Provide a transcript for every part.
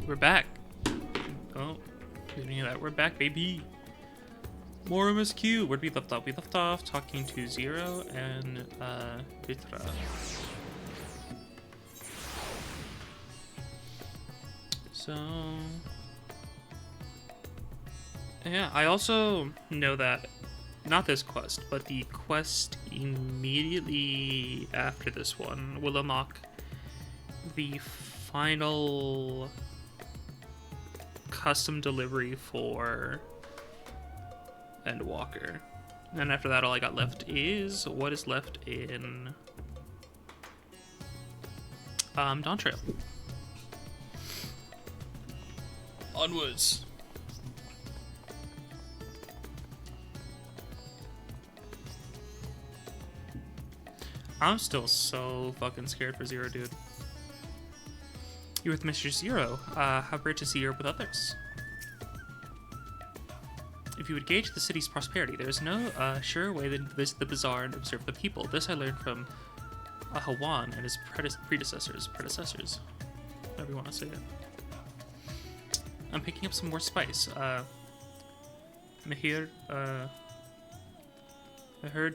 We're back. Oh, excuse me, that we're back, baby. More MSQ. Where'd we left off? We left off talking to Zero and Vitra. So yeah, I also know that not this quest, but the quest immediately after this one will unlock the final custom delivery for Endwalker. And after that, all I got left is what is left in Dawn Trail. Onwards. I'm still so fucking scared for Zero, dude. You're with Mr. Zero. How great to see you're with others. If you would gauge the city's prosperity, there is no sure way than to visit the bazaar and observe the people. This I learned from Hawan and his predecessors, however you want to say it. I'm picking up some more spice. Mahir,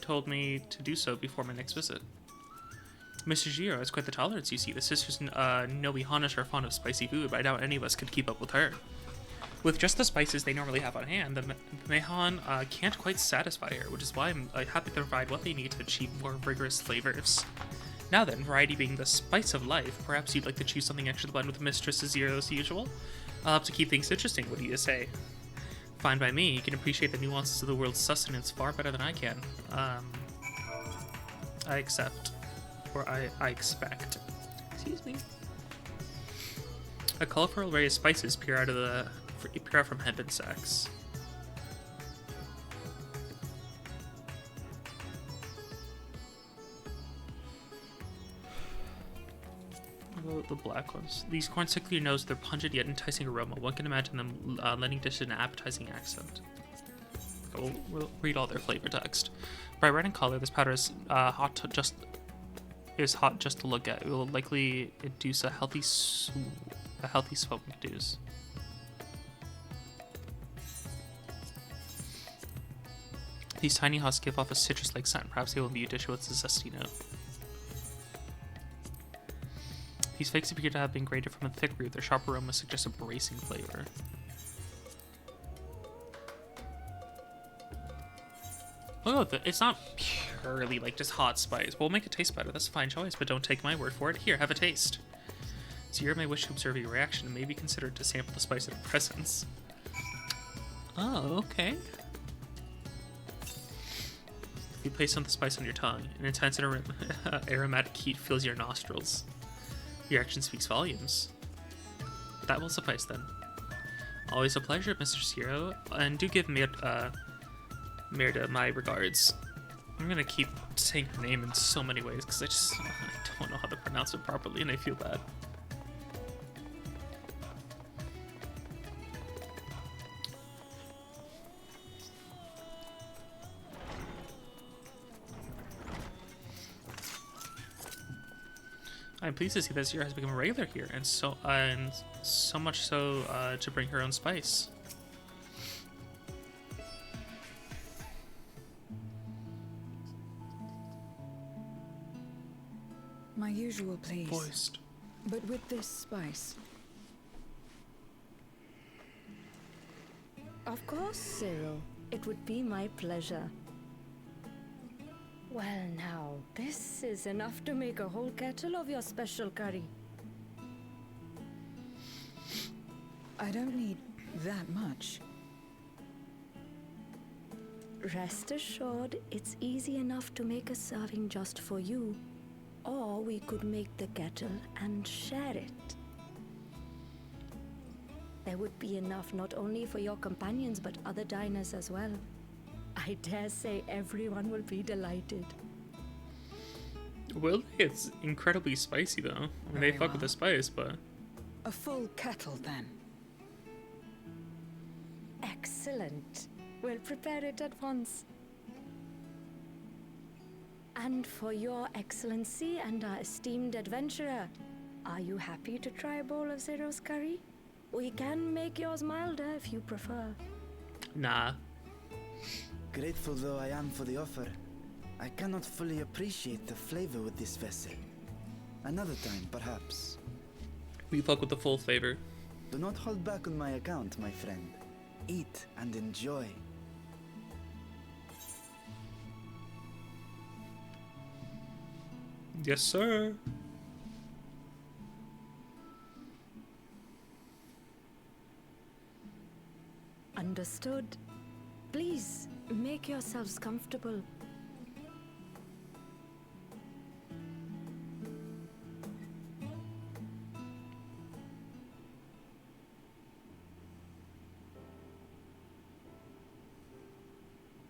told me to do so before my next visit. Mr. Jiro has quite the tolerance, you see. The sisters Noe Hanish are fond of spicy food, but I doubt any of us could keep up with her. With just the spices they normally have on hand, the Mehan can't quite satisfy her, which is why I'm happy to provide what they need to achieve more rigorous flavors. Now then, variety being the spice of life, perhaps you'd like to choose something extra to blend with Mistress Zero as usual? I'll have to keep things interesting, what do you say? Fine by me, you can appreciate the nuances of the world's sustenance far better than I can. I accept. Or I expect. Excuse me. A colorful array of spices peer out from hempen sacks. The black ones. These corns tickle your nose with their pungent yet enticing aroma. One can imagine them lending dishes an appetizing accent. We'll read all their flavor text. Bright red in color, this powder is hot just to look at. It will likely induce a healthy smoking induce. These tiny husks give off a citrus-like scent. Perhaps they will imbue a dish with a zesty note. These flakes appear to have been grated from a thick root. Their sharp aroma suggests a bracing flavor. Oh, it's not purely like just hot spice. We'll make it taste better. That's a fine choice, but don't take my word for it. Here, have a taste. Zero may wish to observe your reaction and may be considered to sample the spice in her presence. Oh, okay. You place some of the spice on your tongue. An intense aromatic heat fills your nostrils. Your action speaks volumes. That will suffice then. Always a pleasure, Mr. Zero, and do give Mirda my regards. I'm gonna keep saying her name in so many ways because I don't know how to pronounce it properly and I feel bad. I'm pleased to see that Zero has become a regular here, and so much so to bring her own spice. My usual, please. Voiced. But with this spice. Of course, Cyril. It would be my pleasure. Well now, this is enough to make a whole kettle of your special curry. I don't need that much. Rest assured, it's easy enough to make a serving just for you. Or we could make the kettle and share it. There would be enough not only for your companions but other diners as well. I dare say everyone will be delighted. Well, it's incredibly spicy though. I mean, Very they fuck with the well. spice, but... A full kettle, then. Excellent. We'll prepare it at once. And for your excellency and our esteemed adventurer, are you happy to try a bowl of Zero's curry? We can make yours milder if you prefer. Nah. Grateful though I am for the offer, I cannot fully appreciate the flavor with this vessel. Another time, perhaps. We fuck with the full flavor. Do not hold back on my account, my friend. Eat and enjoy. Yes, sir. Understood. Please, make yourselves comfortable.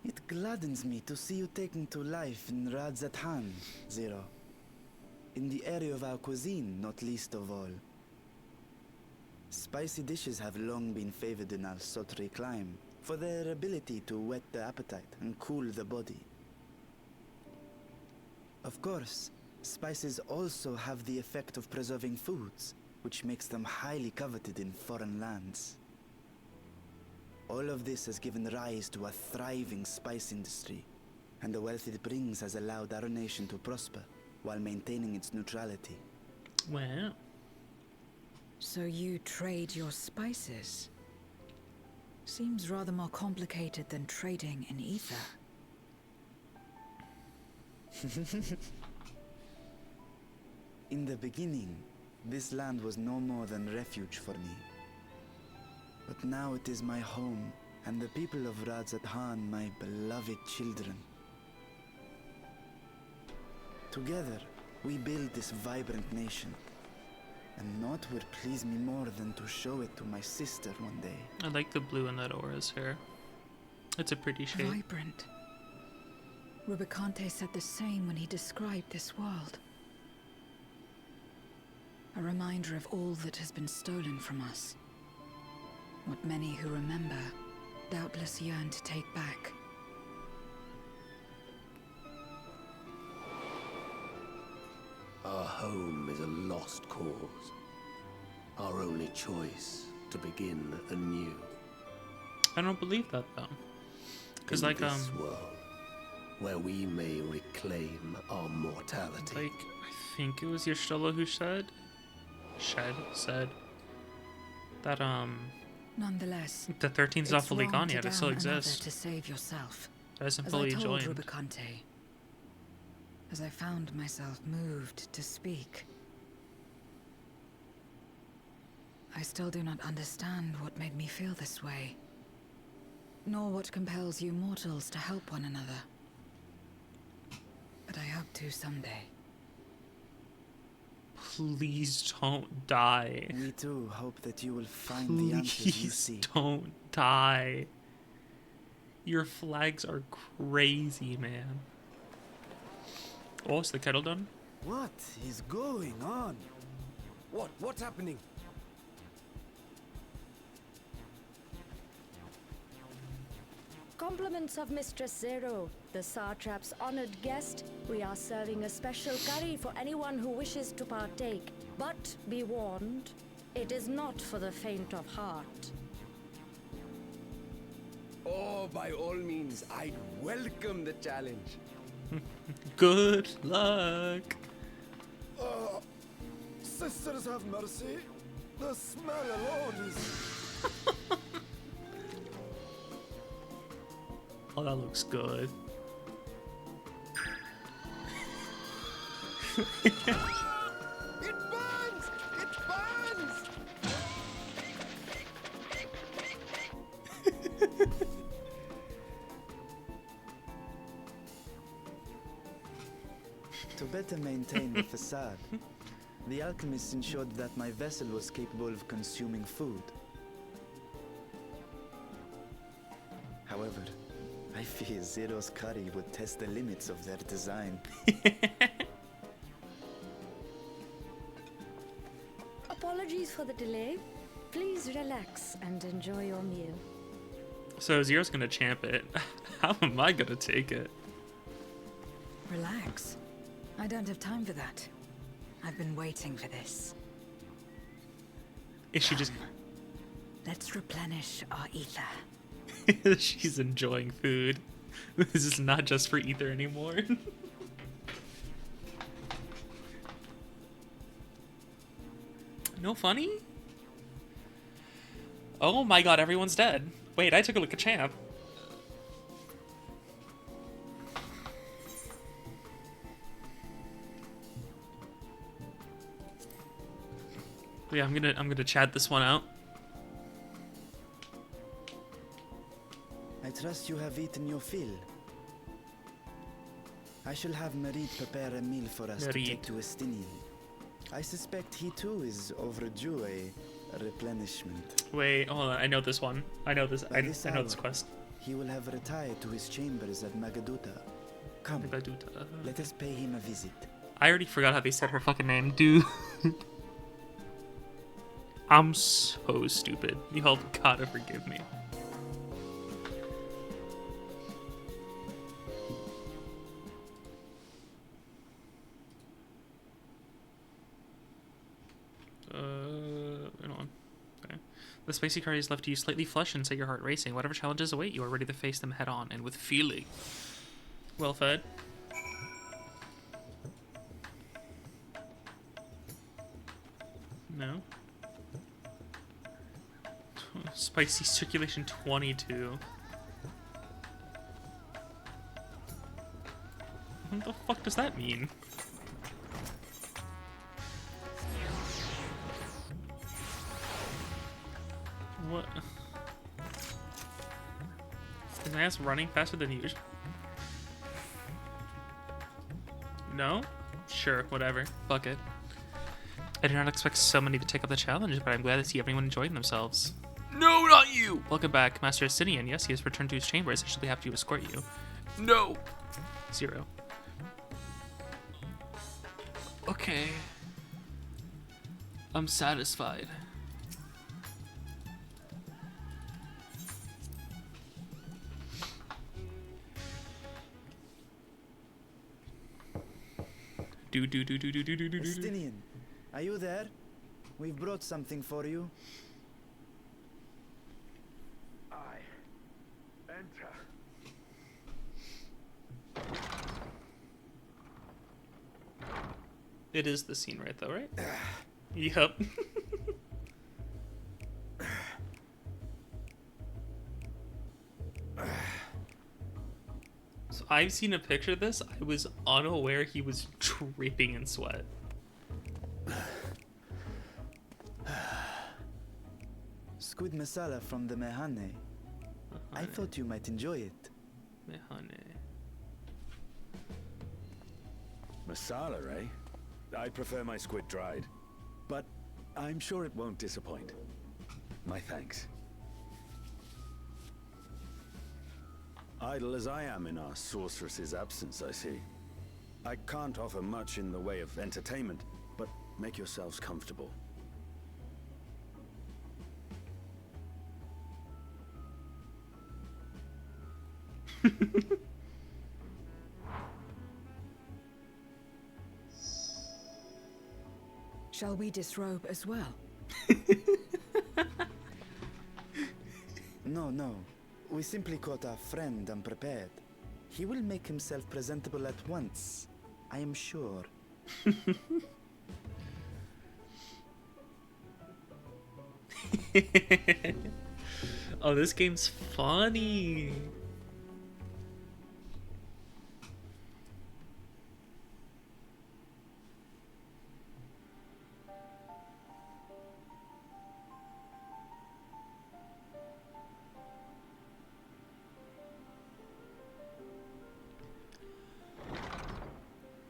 It gladdens me to see you taking to life in Radzathan, Zero. In the area of our cuisine, not least of all. Spicy dishes have long been favored in our sultry clime for their ability to whet the appetite and cool the body. Of course, spices also have the effect of preserving foods, which makes them highly coveted in foreign lands. All of this has given rise to a thriving spice industry, and the wealth it brings has allowed our nation to prosper while maintaining its neutrality. Wow. So you trade your spices? Seems rather more complicated than trading in ether. In the beginning, this land was no more than refuge for me. But now it is my home, and the people of Radzathan my beloved children. Together, we build this vibrant nation. And naught would please me more than to show it to my sister one day. I like the blue in that aura's hair. It's a pretty shade. Vibrant. Rubicante said the same when he described this world. A reminder of all that has been stolen from us. What many who remember doubtless yearn to take back. Our home is a lost cause. Our only choice to begin anew. I don't believe that though. Cause in like this world, where we may reclaim our mortality. like I think it was Yashtolo who said that Nonetheless, the 13's not it's fully wrong gone to yet. It still down another exists. to save yourself. It hasn't As fully I told joined. Rubicante, as I found myself moved to speak. I still do not understand what made me feel this way, nor what compels you mortals to help one another. But I hope to someday. Please don't die. We too hope that you will find the answers you Please seek. don't die. Your flags are crazy, man. Oh, is the kettle done? What is going on? What's happening? Compliments of Mistress Zero, the Satrap's honored guest. We are serving a special curry for anyone who wishes to partake. But be warned, it is not for the faint of heart. Oh, by all means, I'd welcome the challenge. Good luck. Sisters have mercy. The smell alone is... Oh, that looks good. It burns! It burns! To better maintain the facade, the alchemists ensured that my vessel was capable of consuming food. However, I fear Zero's curry would test the limits of their design. Apologies for the delay. Please relax and enjoy your meal. So Zero's gonna champ it. How am I gonna take it? Relax. I don't have time for that. I've been waiting for this. Is she just... Let's replenish our ether. She's enjoying food. This is not just for ether anymore. No funny? Oh my god, everyone's dead. Wait, I took a look at Champ. Yeah, I'm gonna chat this one out. I trust you have eaten your fill. I shall have Marid prepare a meal for us to take to Estinian. I suspect he too is overdue a replenishment. Wait, hold on. I know this one. I know this. I know this quest. He will have retired to his chambers at Magaduta. Come, Magaduta. let us pay him a visit. I already forgot how they said her fucking name, dude. I'm so stupid. Y'all gotta forgive me. Hold on. Okay. The spicy curry has left you slightly flushed and set your heart racing. Whatever challenges await you are ready to face them head on and with feeling. Well fed. No. Spicy circulation 22. What the fuck does that mean? What? Is my ass running faster than usual? No? Sure, whatever. Fuck it. I did not expect so many to take up the challenge, but I'm glad to see everyone enjoying themselves. No, not you! Welcome back, Master Estinian. Yes, he has returned to his chambers. I should be happy to escort you. No! 0. Okay. I'm satisfied. Estinian, are you there? We've brought something for you. Enter. It is the scene right though, right? Yep. So I've seen a picture of this. I was unaware he was dripping in sweat. Squid masala from the Mehane. I thought you might enjoy it. Mehane. Masala, eh? I prefer my squid dried. But I'm sure it won't disappoint. My thanks. Idle as I am in our sorceress's absence, I see. I can't offer much in the way of entertainment, but make yourselves comfortable. Shall we disrobe as well? No. We simply caught our friend unprepared. He will make himself presentable at once, I am sure. Oh, this game's funny.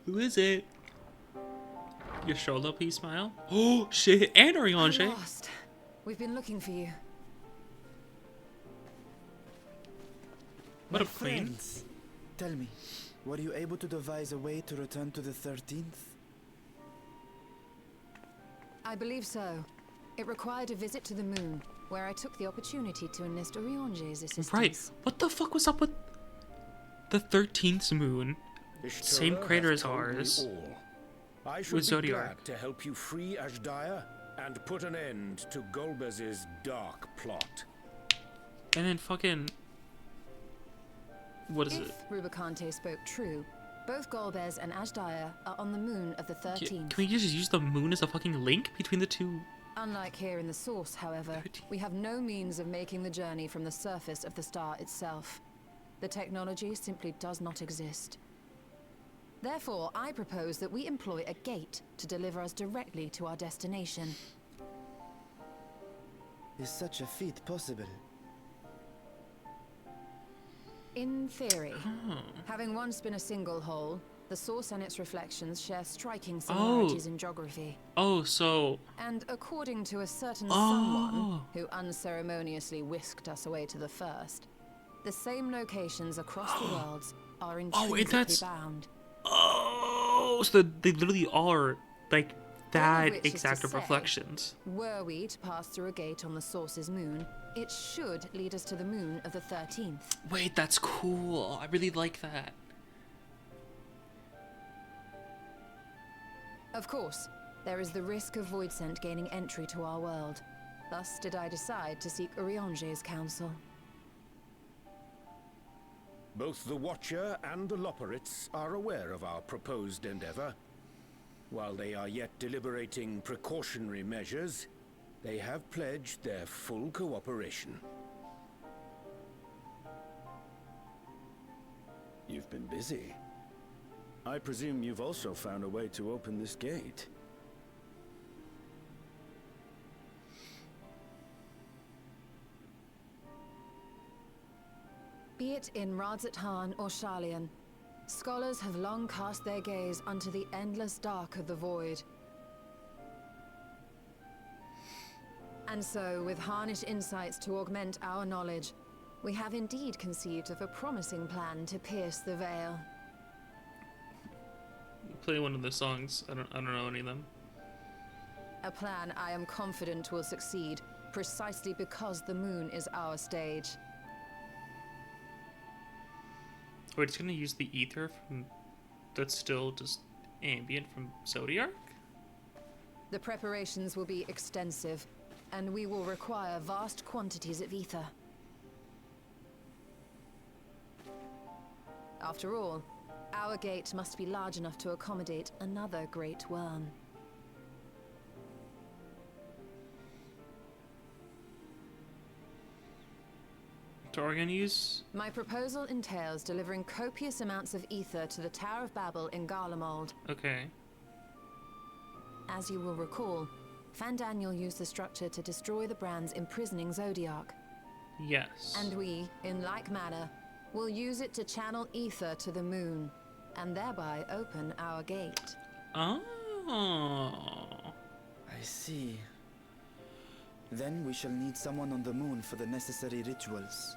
Who is it? Your shoulder, please smile. Oh shit! And Oriange. Lost. We've been looking for you. What My a queen. friends, tell me, were you able to devise a way to return to the 13th? I believe so. It required a visit to the moon, where I took the opportunity to enlist Oriange's assistance. Right. What the fuck was up with the 13th moon? Same crater as ours. I should With be Zodiac. glad to help you free Ashdaya and put an end to Golbez's dark plot. And then fucking... What is it? If Rubicante spoke true, both Golbez and Ashdaya are on the moon of the 13th. Can we just use the moon as a fucking link between the two? Unlike here in the source, however, we have no means of making the journey from the surface of the star itself. The technology simply does not exist. Therefore, I propose that we employ a gate to deliver us directly to our destination. Is such a feat possible? In theory. Oh. Having once been a single hole, the source and its reflections share striking similarities in geography. Oh, so... And according to a certain someone who unceremoniously whisked us away to the first, the same locations across the worlds are intrinsically bound. Oh, so they literally are, like, that Which is to exact of say, reflections. Were we to pass through a gate on the source's moon, it should lead us to the moon of the 13th. Wait, that's cool. I really like that. Of course, there is the risk of Voidsent gaining entry to our world. Thus did I decide to seek Urianger's counsel. Both the Watcher and the Loporrits are aware of our proposed endeavor. While they are yet deliberating precautionary measures, they have pledged their full cooperation. You've been busy. I presume you've also found a way to open this gate. Be it in Radzat-Han or Sharlayan, scholars have long cast their gaze unto the endless dark of the void. And so, with harnish insights to augment our knowledge, we have indeed conceived of a promising plan to pierce the veil. Play one of the songs. I don't know any of them. A plan I am confident will succeed, precisely because the moon is our stage. Wait, it's gonna use the ether from that's still just ambient from Zodiac? The preparations will be extensive, and we will require vast quantities of ether. After all, our gate must be large enough to accommodate another great worm. So are we gonna use? My proposal entails delivering copious amounts of ether to the Tower of Babel in Garlemald. Okay. As you will recall, Fandaniel used the structure to destroy the brands imprisoning Zodiac. Yes. And we, in like manner, will use it to channel ether to the moon, and thereby open our gate. Oh. I see. Then we shall need someone on the moon for the necessary rituals.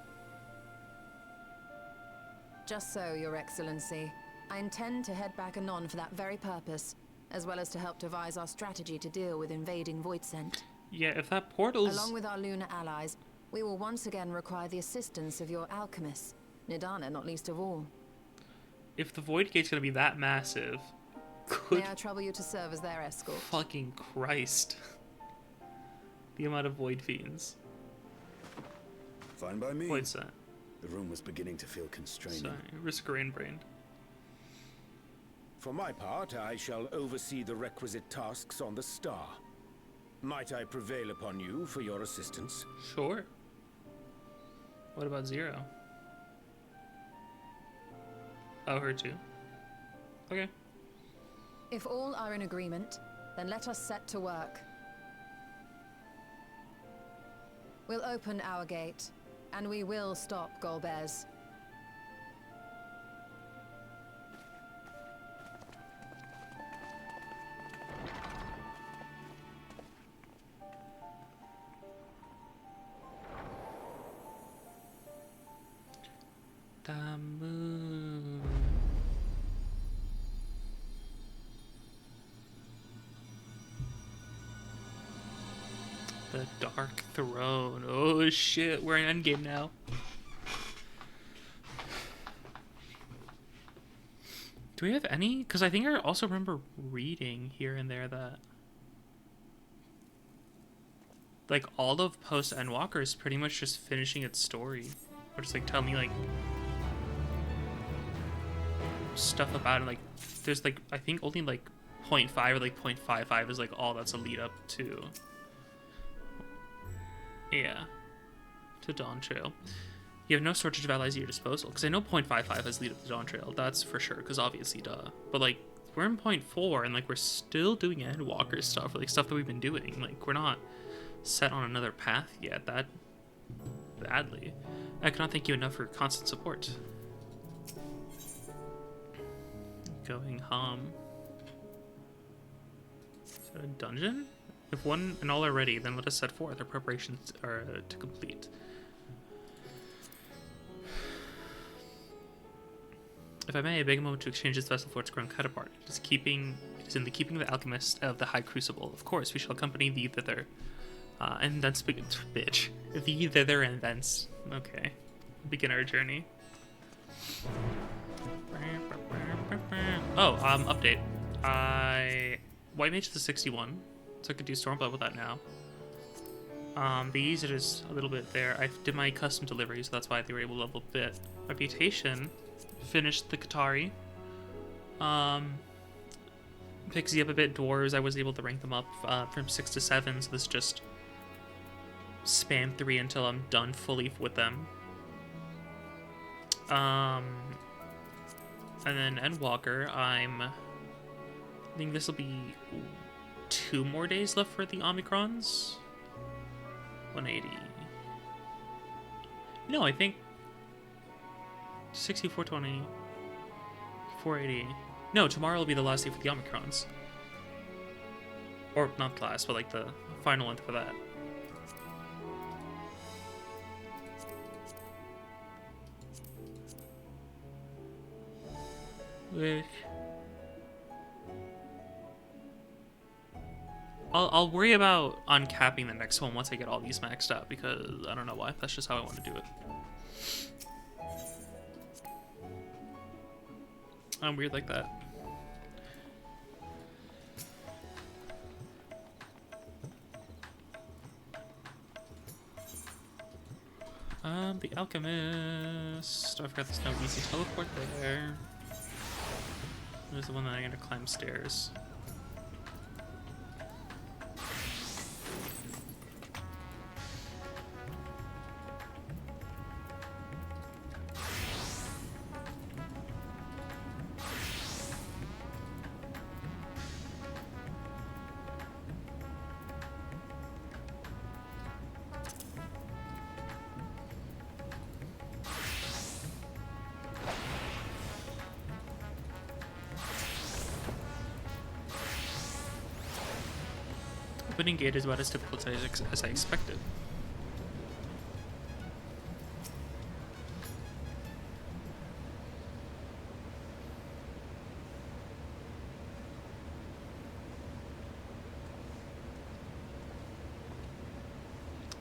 Just so, Your Excellency. I intend to head back anon for that very purpose, as well as to help devise our strategy to deal with invading Voidsent. Yeah, if that portal's... Along with our lunar allies, we will once again require the assistance of your alchemists, Nidana not least of all. If the Void Gate's gonna be that massive, good May I trouble you to serve as their escort? fucking Christ. The amount of Void Fiends. Fine by me. Void set. The room was beginning to feel constraining. Sorry, risk brained. For my part, I shall oversee the requisite tasks on the star. Might I prevail upon you for your assistance? Sure. What about Zero? Oh, her too. Okay. If all are in agreement, then let us set to work. We'll open our gate, and we will stop Golbez. The moon. The Dark Throne. Oh shit, we're in Endgame now. Do we have any? Because I think I also remember reading here and there that like all of post Endwalker is pretty much just finishing its story, or just like tell me like stuff about it. Like there's like I think only like 0.5 or like 0.55 is like all that's a lead up to, yeah, to Dawn Trail. You have no shortage of allies at your disposal, because I know 0.55 has lead up to Dawn Trail, that's for sure, because obviously duh, but like we're in 0.4 and like we're still doing Endwalker stuff, or like stuff that we've been doing. Like we're not set on another path yet that badly. I cannot thank you enough for your constant support. Going home. Is that a dungeon? If one and all are ready, then let us set forth. Our preparations are to complete. If I may, I beg a moment to exchange this vessel for its grown counterpart. It is in the keeping of the alchemist of the High Crucible. Of course, we shall accompany thee thither. And thence bitch. Thee thither and thence. Okay. Begin our journey. Oh, update. White Mage to 61, so I could do Stormblood with that now. These are just a little bit there. I did my custom delivery, so that's why they were able to level a bit. Reputation, finished the Qatari. Pixie up a bit. Dwarves, I was able to rank them up from 6 to 7, so this just spam 3 until I'm done fully with them. And then Endwalker, I think this will be 2 more days left for the Omicrons. 180. No, I think 60, 420, 480. No, tomorrow will be the last day for the Omicrons. Or not the last, but like the final one for that. Which I'll worry about uncapping the next one once I get all these maxed out, because I don't know why. That's just how I want to do it. I'm weird like that. The Alchemist. Oh, I forgot there's no easy teleport there. There's the one that I'm gonna climb stairs. Opening gate is about as difficult as I expected.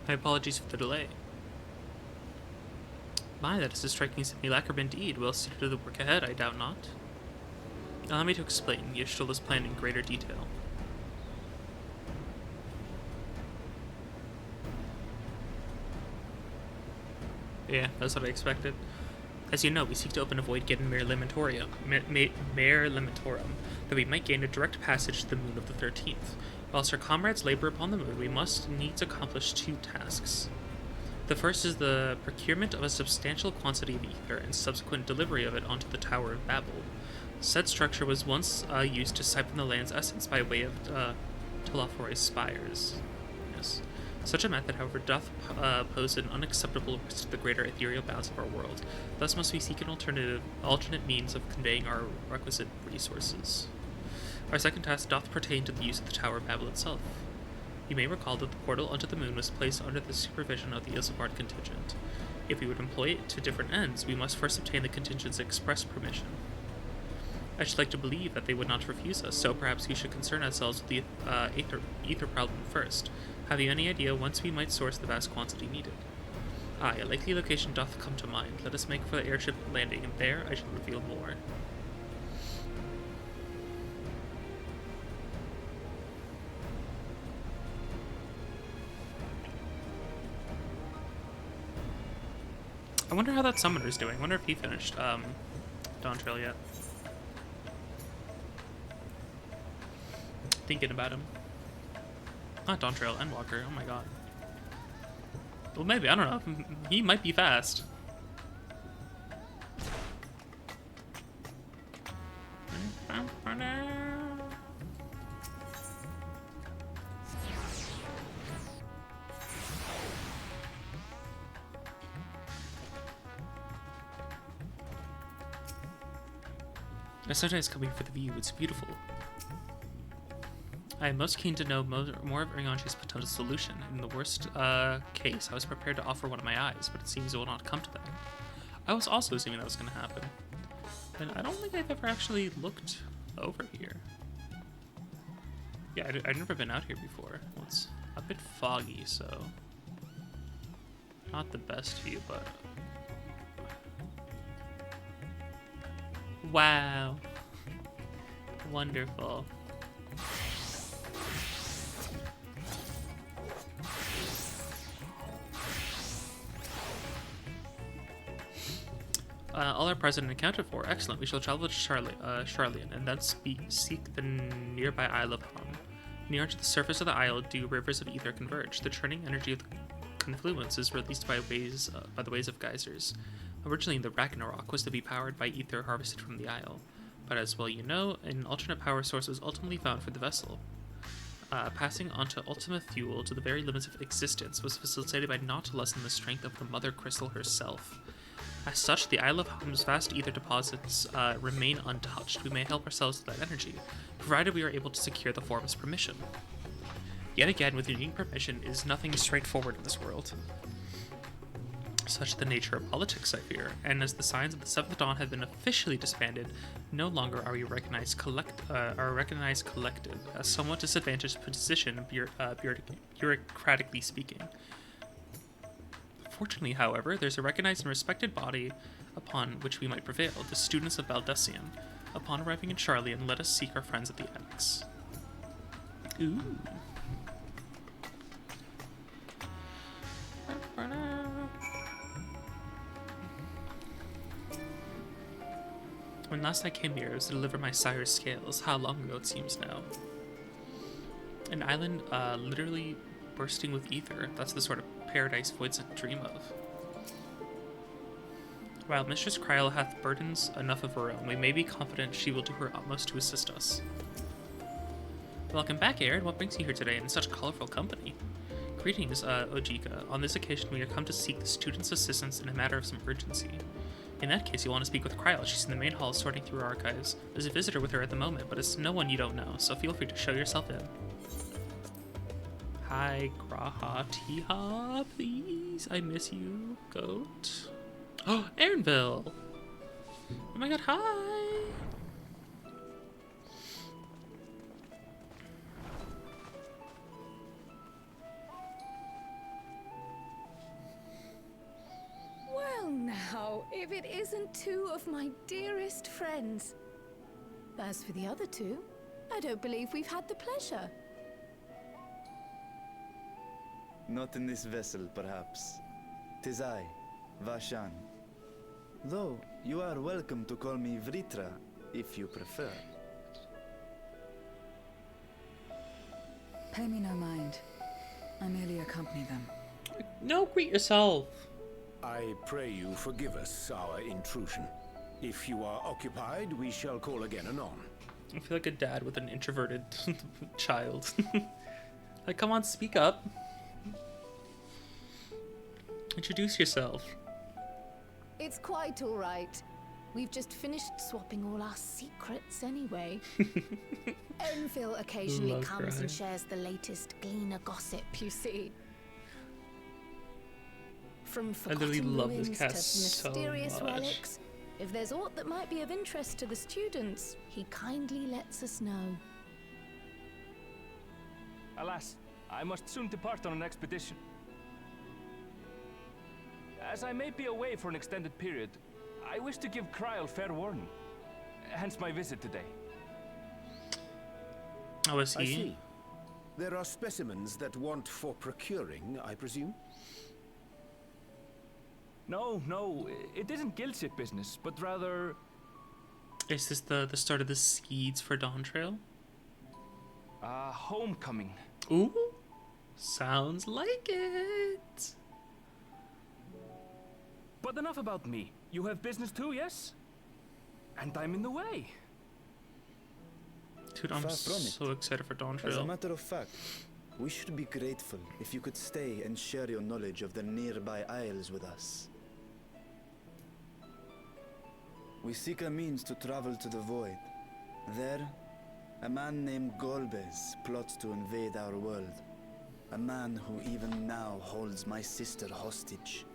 My apologies for the delay. My, that is a striking simulacrum indeed. Well suited to the work ahead, I doubt not. Allow me to explain. Yishtul is planned in greater detail. Yeah, that's what I expected. As you know, we seek to open a void gate in Mare Lamentorum, that we might gain a direct passage to the moon of the 13th. Whilst our comrades labor upon the moon, we must needs accomplish 2 tasks. The first is the procurement of a substantial quantity of ether and subsequent delivery of it onto the Tower of Babel. Said structure was once used to siphon the land's essence by way of Telophore's spires. Yes. Such a method, however, doth pose an unacceptable risk to the greater ethereal bounds of our world. Thus must we seek an alternate means of conveying our requisite resources. Our second task doth pertain to the use of the Tower of Babel itself. You may recall that the portal onto the moon was placed under the supervision of the Isambard contingent. If we would employ it to different ends, we must first obtain the contingent's express permission. I should like to believe that they would not refuse us, so perhaps we should concern ourselves with the ether problem first. Have you any idea whence we might source the vast quantity needed? Aye, a likely location doth come to mind. Let us make for the airship landing, and there I shall reveal more. I wonder how that summoner's doing. I wonder if he finished Dawn Trail yet. Thinking about him. Not Dawn Trail, Endwalker. Oh my god. Well, maybe. I don't know. He might be fast. The sunshine is coming for the view. It's beautiful. I am most keen to know more of Ringanchi's potential solution. In the worst case, I was prepared to offer one of my eyes, but it seems it will not come to that. I was also assuming that was going to happen. And I don't think I've ever actually looked over here. Yeah, I've never been out here before. Well, it's a bit foggy, so... not the best view, but... wow. Wonderful. All are present and accounted for. Excellent. We shall travel to Charlian, and thence seek the nearby Isle of Hum. Near to the surface of the isle do rivers of ether converge. The churning energy of the confluence is released by the ways of geysers. Originally, the Ragnarok was to be powered by ether harvested from the isle, but as well you know, an alternate power source was ultimately found for the vessel. Passing onto ultimate fuel to the very limits of existence was facilitated by naught less than the strength of the Mother Crystal herself. As such, the Isle of Hum's vast ether deposits remain untouched. We may help ourselves to that energy, provided we are able to secure the form's permission. Yet again, with unique permission is nothing straightforward in this world. Such the nature of politics, I fear, and as the signs of the Seventh Dawn have been officially disbanded, no longer are we recognized collective, a somewhat disadvantaged position, bureaucratically speaking. Fortunately, however, there's a recognized and respected body upon which we might prevail, the students of Valdesian. Upon arriving in Charlian, let us seek our friends at the Annex. Ooh. When last I came here, it was to deliver my sire's scales. How long ago it seems now. An island literally bursting with ether. That's the sort of paradise voids dream of. While Mistress Kryl hath burdens enough of her own, we may be confident she will do her utmost to assist us. Welcome back, Aaron. What brings you here today in such colorful company? Greetings, Ojika. On this occasion, we are come to seek the student's assistance in a matter of some urgency. In that case, you'll want to speak with Kryl. She's in the main hall sorting through her archives. There's a visitor with her at the moment, but it's no one you don't know, so feel free to show yourself in. Hi, Graha Tiha, please. I miss you, goat. Oh, Aaronville! Oh my god, hi! Well now, if it isn't two of my dearest friends. As for the other two, I don't believe we've had the pleasure. Not in this vessel, perhaps. 'Tis I, Vashan. Though, you are welcome to call me Vritra, if you prefer. Pay me no mind. I merely accompany them. No, greet yourself. I pray you forgive us our intrusion. If you are occupied, we shall call again anon. I feel like a dad with an introverted child. Like, come on, speak up. Introduce yourself. It's quite all right. We've just finished swapping all our secrets anyway. Enfield occasionally Love comes crying. and shares the latest Gleaner gossip, you see. From literally forgotten love this ruins to cast so mysterious much. relics. If there's aught that might be of interest to the students, he kindly lets us know. Alas, I must soon depart on an expedition. As I may be away for an extended period, I wish to give Kryl fair warning. Hence my visit today. Oh, is I he? see. There are specimens that want for procuring, I presume? No, it isn't guild-ship business, but rather... Is this the start of the seeds for Dawn Trail? Homecoming. Ooh, sounds like it. But enough about me. You have business too, yes? And I'm in the way. Dude, I'm Far from it. so excited for Dawn As a Trail. matter of fact, we should be grateful if you could stay and share your knowledge of the nearby isles with us. We seek a means to travel to the Void. There, a man named Golbez plots to invade our world. A man who even now holds my sister hostage.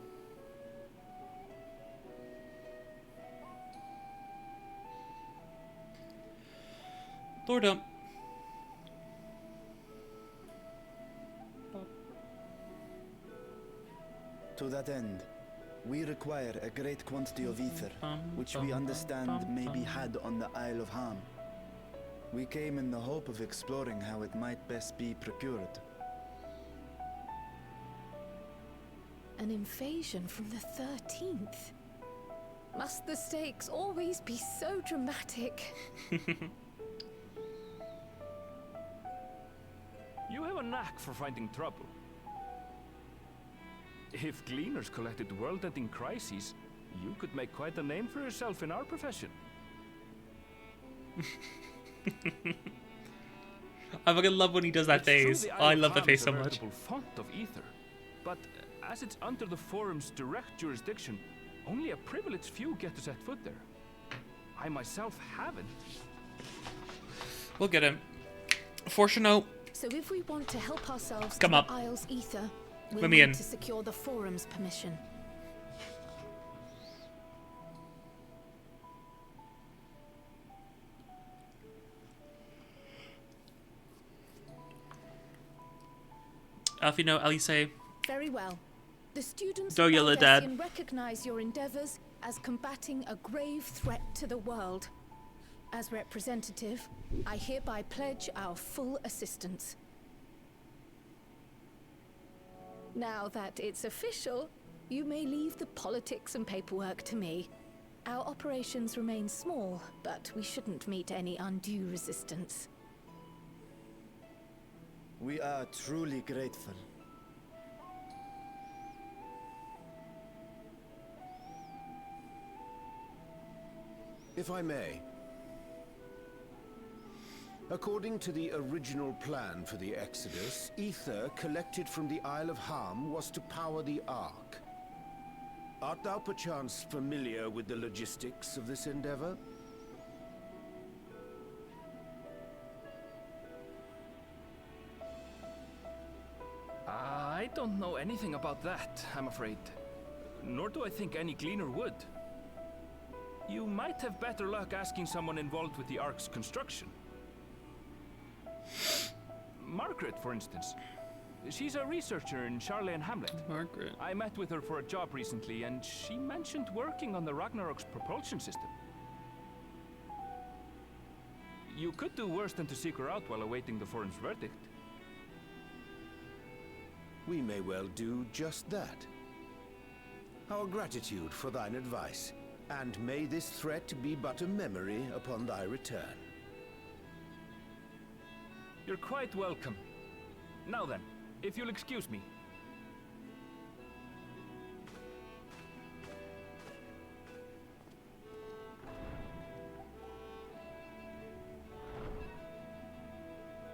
Lord To that end, we require a great quantity of ether, which we understand may be had on the Isle of Ham. We came in the hope of exploring how it might best be procured. An invasion from the 13th? Must the stakes always be so dramatic? You have a knack for finding trouble. If gleaners collected world-ending crises, you could make quite a name for yourself in our profession. I fucking love when he does that It's true face. the Oh, Isle I of love the Ham face is so a much. veritable font of ether, but as it's under the Forum's direct jurisdiction, only a privileged few get to set foot there. I myself haven't. We'll get him. Fortuno, So if we want to help ourselves Come to up. the Isle's ether, we'll Let me need in. to secure the Forum's permission. Alfino, Alice, Very well. The students Do of you, Dad? Baldesion recognize your endeavors as combating a grave threat to the world. As representative, I hereby pledge our full assistance. Now that it's official, you may leave the politics and paperwork to me. Our operations remain small, but we shouldn't meet any undue resistance. We are truly grateful. If I may. According to the original plan for the Exodus, ether collected from the Isle of Ham was to power the Ark. Art thou perchance familiar with the logistics of this endeavor? I don't know anything about that, I'm afraid. Nor do I think any gleaner would. You might have better luck asking someone involved with the Ark's construction. Margaret, for instance. She's a researcher in Charley and Hamlet. Margaret. I met with her for a job recently, and she mentioned working on the Ragnarok's propulsion system. You could do worse than to seek her out while awaiting the forum's verdict. We may well do just that. Our gratitude for thine advice, and may this threat be but a memory upon thy return. You're quite welcome. Now then, if you'll excuse me.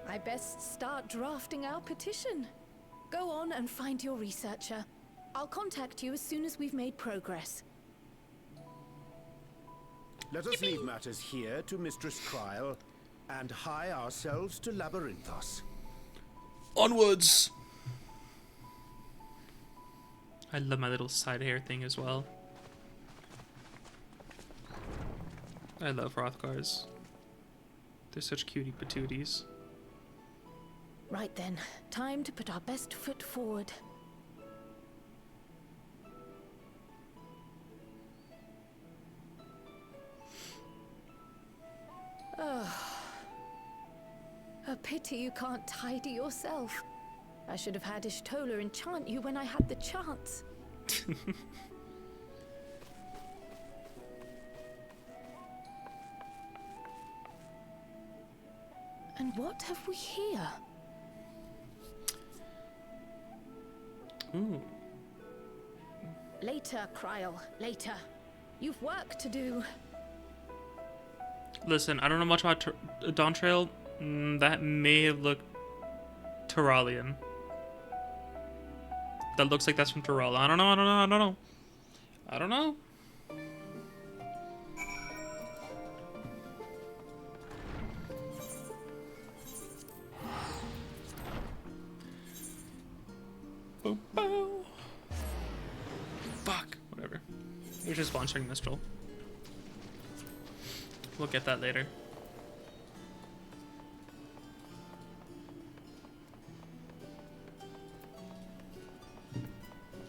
I best start drafting our petition. Go on and find your researcher. I'll contact you as soon as we've made progress. Let us leave matters here to Mistress Kryl, and hie ourselves to Labyrinthos. Onwards! I love my little side hair thing as well. I love Hrothgars. They're such cutie patooties. Right then, time to put our best foot forward. A pity you can't tidy yourself. I should have had Ishtola enchant you when I had the chance. And what have we here? Ooh. Later, Kryl, later. You've work to do. Listen, I don't know much about Dawn Trail. That may have looked Tyrallian. That looks like that's from Tyrell. I don't know. I don't know. Boop, boop. Fuck. Whatever. It was just sponsoring Mistral. We'll get that later.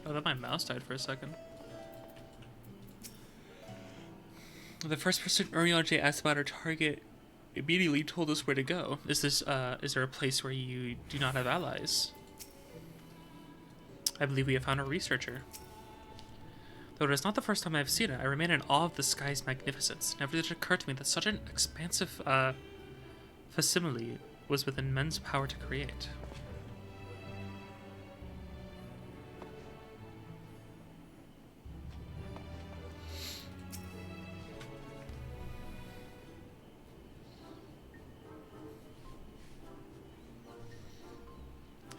Oh, that my mouse died for a second. The first person Urianger asked about our target immediately told us where to go. Is there a place where you do not have allies? I believe we have found a researcher. Though it is not the first time I have seen it, I remain in awe of the sky's magnificence. Never did it occur to me that such an expansive facsimile was within men's power to create.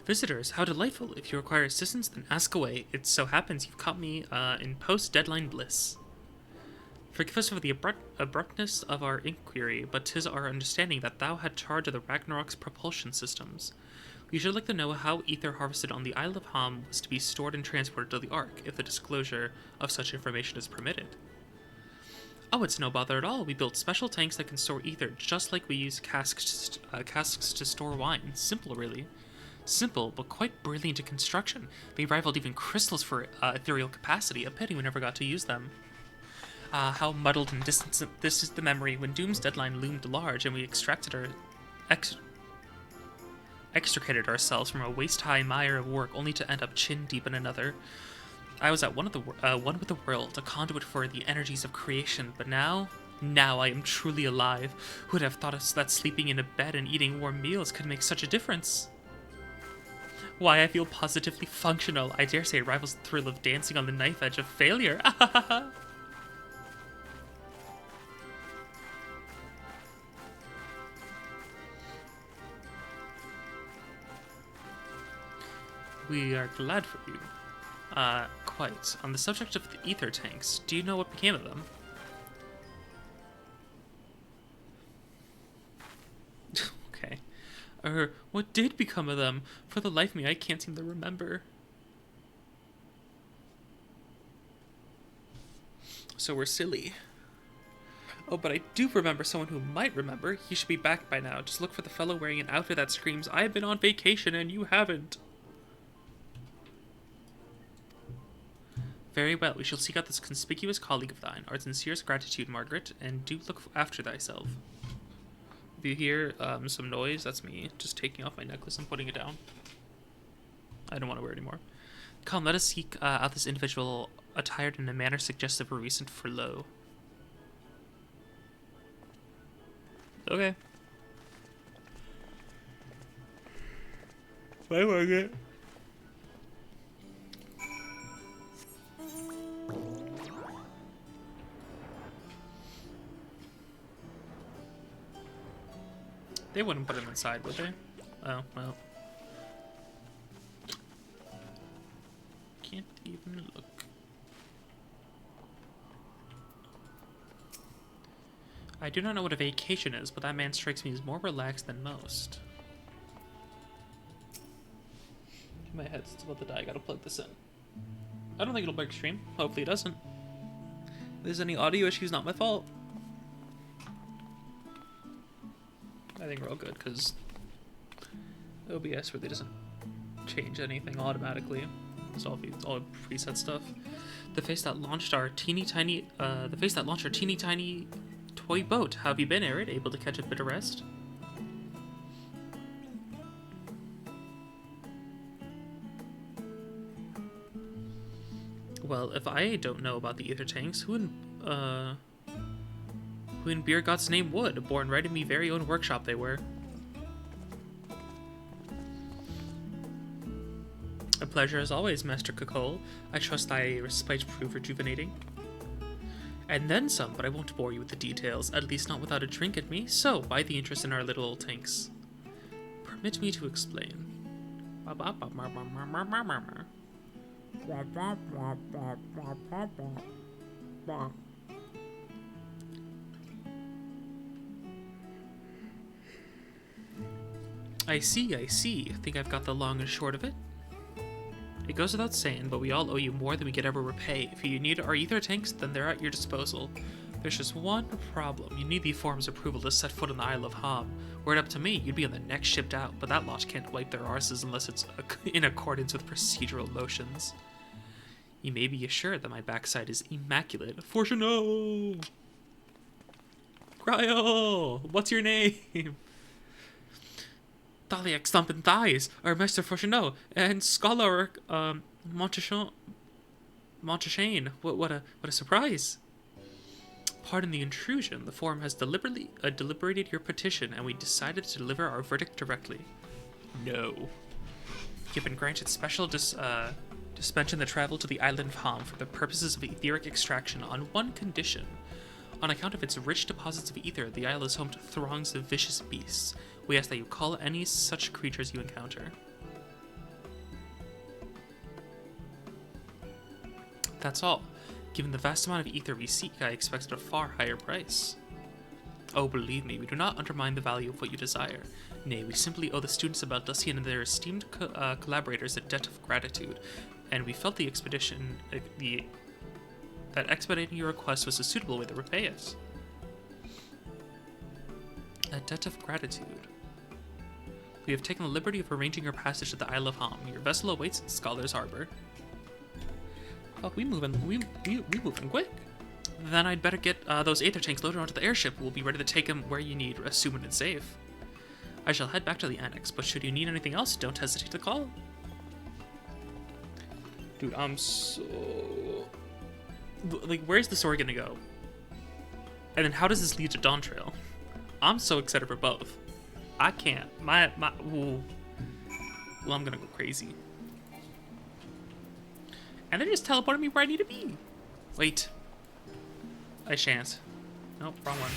Visitors, how delightful. If you require assistance, then ask away. It so happens you've caught me in post-deadline bliss. Forgive us for the abruptness of our inquiry, but 'tis our understanding that thou had charge of the Ragnarok's propulsion systems. We should like to know how ether harvested on the Isle of Ham was to be stored and transported to the Ark, if the disclosure of such information is permitted. Oh, it's no bother at all. We built special tanks that can store ether, just like we use casks to store wine. Simple, really. Simple, but quite brilliant in construction. They rivaled even crystals for ethereal capacity. A pity we never got to use them. How muddled and distant this is the memory when Doom's deadline loomed large and we extricated ourselves from a waist-high mire of work only to end up chin-deep in another. I was at one with the world, a conduit for the energies of creation, but now I am truly alive. Who would have thought that sleeping in a bed and eating warm meals could make such a difference? Why, I feel positively functional. I dare say it rivals the thrill of dancing on the knife edge of failure. We are glad for you. Quite. On the subject of the ether tanks, do you know what became of them? Okay. What did become of them? For the life of me, I can't seem to remember. So we're silly. Oh, but I do remember someone who might remember. He should be back by now. Just look for the fellow wearing an outfit that screams, "I have been on vacation and you haven't." Very well, we shall seek out this conspicuous colleague of thine. Our sincerest gratitude, Margaret, and do look after thyself. If you hear some noise, that's me just taking off my necklace and putting it down. I don't want to wear it anymore. Come, let us seek out this individual attired in a manner suggestive of a recent furlough. Okay. Bye, Margaret. They wouldn't put him inside, would they? Oh, well. Can't even look. I do not know what a vacation is, but that man strikes me as more relaxed than most. My head's about to die. I gotta plug this in. I don't think it'll break stream. Hopefully it doesn't. If there's any audio issues, not my fault. I think we're all good, because OBS really doesn't change anything automatically. It's all preset stuff. The face that launched our teeny tiny toy boat. How have you been, Arid? Able to catch a bit of rest? Well, if I don't know about the ether tanks, who in beer god's name would? Born right in me very own workshop they were. pleasure as always, Master Cacole. I trust thy respite prove rejuvenating. And then some, but I won't bore you with the details, at least not without a drink at me. So, why the interest in our little tanks? Permit me to explain. I see. Think I've got the long and short of it? It goes without saying, but we all owe you more than we could ever repay. If you need our ether tanks, then they're at your disposal. There's just one problem. You need the Forum's approval to set foot on the Isle of Ham. Were it up to me, you'd be on the next shipped out, but that lot can't wipe their arses unless it's in accordance with procedural motions. You may be assured that my backside is immaculate. Fortuno! Cryo! What's your name? Thaliac Stompin' Thighs, or Master Fortuno, and Scholar, Montachane. What a surprise! Pardon the intrusion. The Forum has deliberated your petition, and we decided to deliver our verdict directly. No. You've been granted special suspension to travel to the island of Ham for the purposes of etheric extraction on one condition. On account of its rich deposits of ether, the isle is home to throngs of vicious beasts. We ask that you call any such creatures you encounter. That's all. Given the vast amount of ether we seek, I expected a far higher price. Oh, believe me, we do not undermine the value of what you desire. Nay, we simply owe the students of Baldusian and their esteemed collaborators a debt of gratitude, and we felt that expediting your request was a suitable way to repay it. A debt of gratitude. We have taken the liberty of arranging your passage to the Isle of Ham. Your vessel awaits in Scholar's Harbor. Fuck, we moving quick. Then I'd better get those aether tanks loaded onto the airship. We'll be ready to take them where you need, assuming it's safe. I shall head back to the annex, but should you need anything else, don't hesitate to call. Dude, I'm so... Like, where's the story gonna go? And then how does this lead to Dawn Trail? I'm so excited for both. I can't. Ooh. Well, I'm gonna go crazy. And they just teleported me where I need to be. Wait. I shan't. Nope, wrong one.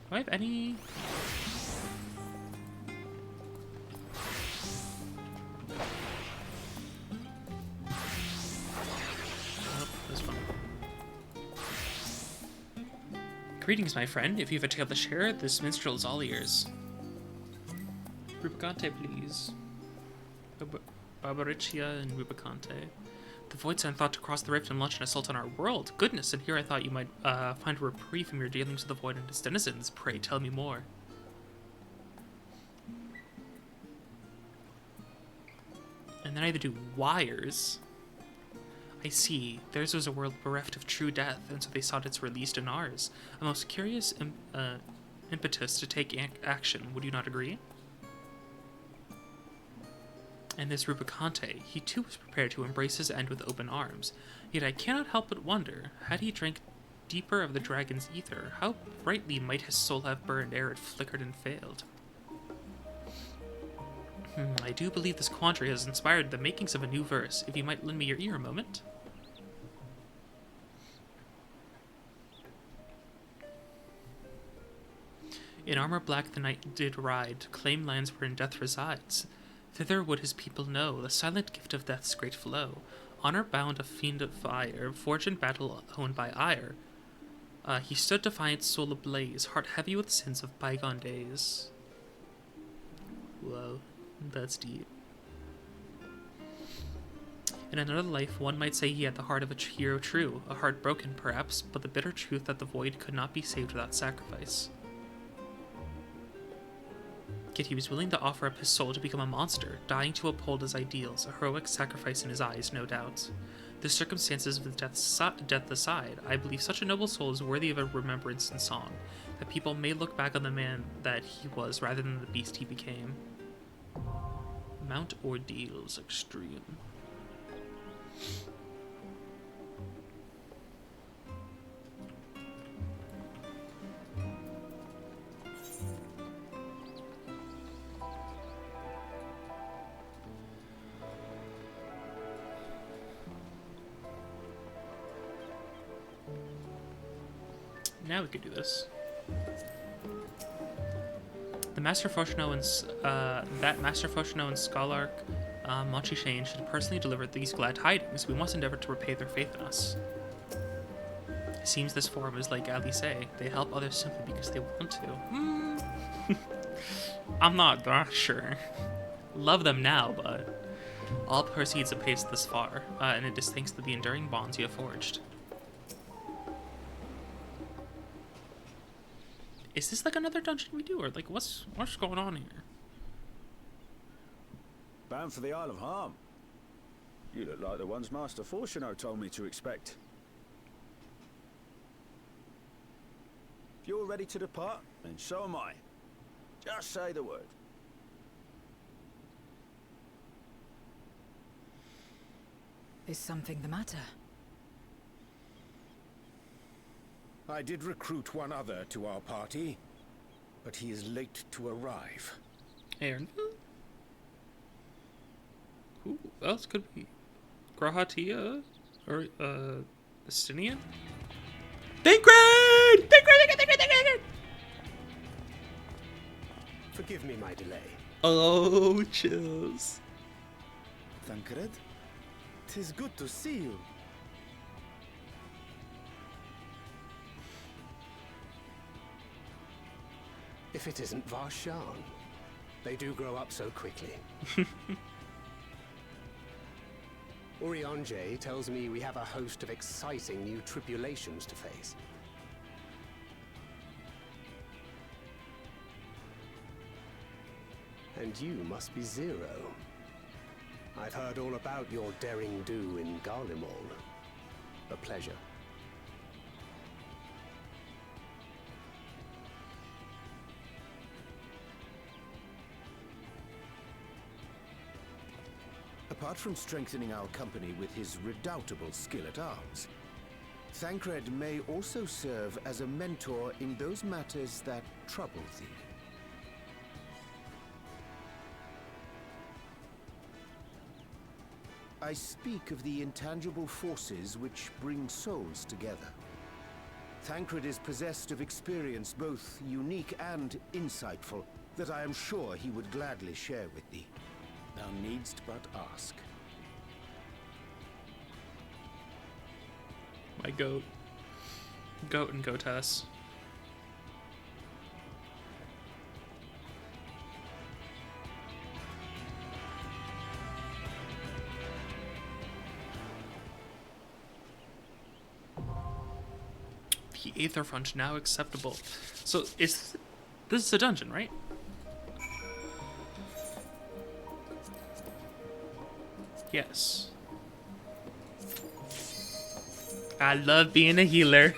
Do I have any... Nope, this one. Greetings, my friend. If you have a tale to share, this minstrel is all ears. Rubicante, please. Barbaricia and Rubicante. The Void Sign thought to cross the rift and launch an assault on our world. Goodness, and here I thought you might find a reprieve from your dealings with the Void and its denizens. Pray, tell me more. And then I had to do wires. I see. Theirs was a world bereft of true death, and so they sought its release in ours. A most curious impetus to take action, would you not agree? And this Rubicante, he too was prepared to embrace his end with open arms. Yet I cannot help but wonder, had he drank deeper of the dragon's ether, how brightly might his soul have burned ere it flickered and failed? I do believe this quandary has inspired the makings of a new verse. If you might lend me your ear a moment. In armor black the knight did ride, to claim lands wherein death resides. Thither would his people know the silent gift of death's great flow. Honor bound a fiend of fire, forged in battle owned by ire. He stood defiant, soul ablaze, heart heavy with sins of bygone days. Whoa, that's deep. In another life, one might say he had the heart of a hero true, a heart broken perhaps, but the bitter truth that the void could not be saved without sacrifice. Yet he was willing to offer up his soul to become a monster, dying to uphold his ideals, a heroic sacrifice in his eyes, no doubt. The circumstances of death aside, I believe such a noble soul is worthy of a remembrance and song, that people may look back on the man that he was rather than the beast he became. Mount Ordeals Extreme. Now we can do this. The Master Foshino and Master Foshino and Scholark Machi Shane should personally deliver these glad tidings. We must endeavor to repay their faith in us. It seems this forum is like Ali say, they help others simply because they want to. I'm not that sure. Love them now, but all proceeds have paid thus far, and it is thanks to the enduring bonds you have forged. Is this like another dungeon we do, or like what's going on here? Bound for the Isle of Harm. You look like the ones Master Fortuno told me to expect. If you're ready to depart, then so am I. Just say the word. Is something the matter? I did recruit one other to our party, but he is late to arrive. Aaron? Who else could be? Grahatia? Or, Estinian? Thancred! Thancred! Forgive me my delay. Oh, chills. Thancred? 'Tis good to see you. If it isn't Varshan. They do grow up so quickly. Urianje tells me we have a host of exciting new tribulations to face. And you must be Zero. I've heard all about your daring do in Garlemald. A pleasure. Apart from strengthening our company with his redoubtable skill at arms, Thancred may also serve as a mentor in those matters that trouble thee. I speak of the intangible forces which bring souls together. Thancred is possessed of experience both unique and insightful that I am sure he would gladly share with thee. Thou needst but ask. My goat. Goat and goatess. The Aether Front now acceptable. So this is a dungeon, right? Yes. I love being a healer.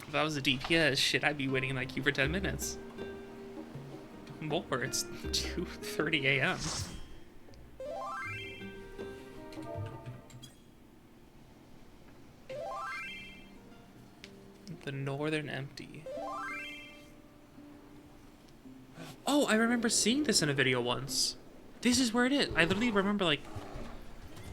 If I was a DPS, shit, I'd be waiting in that queue for 10 minutes. More, it's 2:30 a.m. The Northern Empty. Oh, I remember seeing this in a video once. This is where it is. I literally remember, like,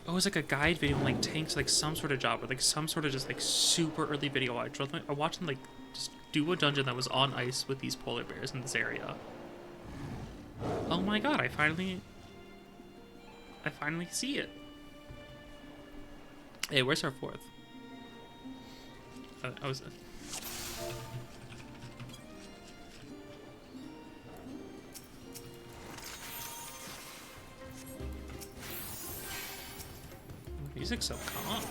it was like a guide video on, like, tanks, like, some sort of job, or, like, some sort of just, like, super early video. I watched them, like, just do a dungeon that was on ice with these polar bears in this area. Oh my god, I finally see it. Hey, where's our fourth? I was... Music's so calm.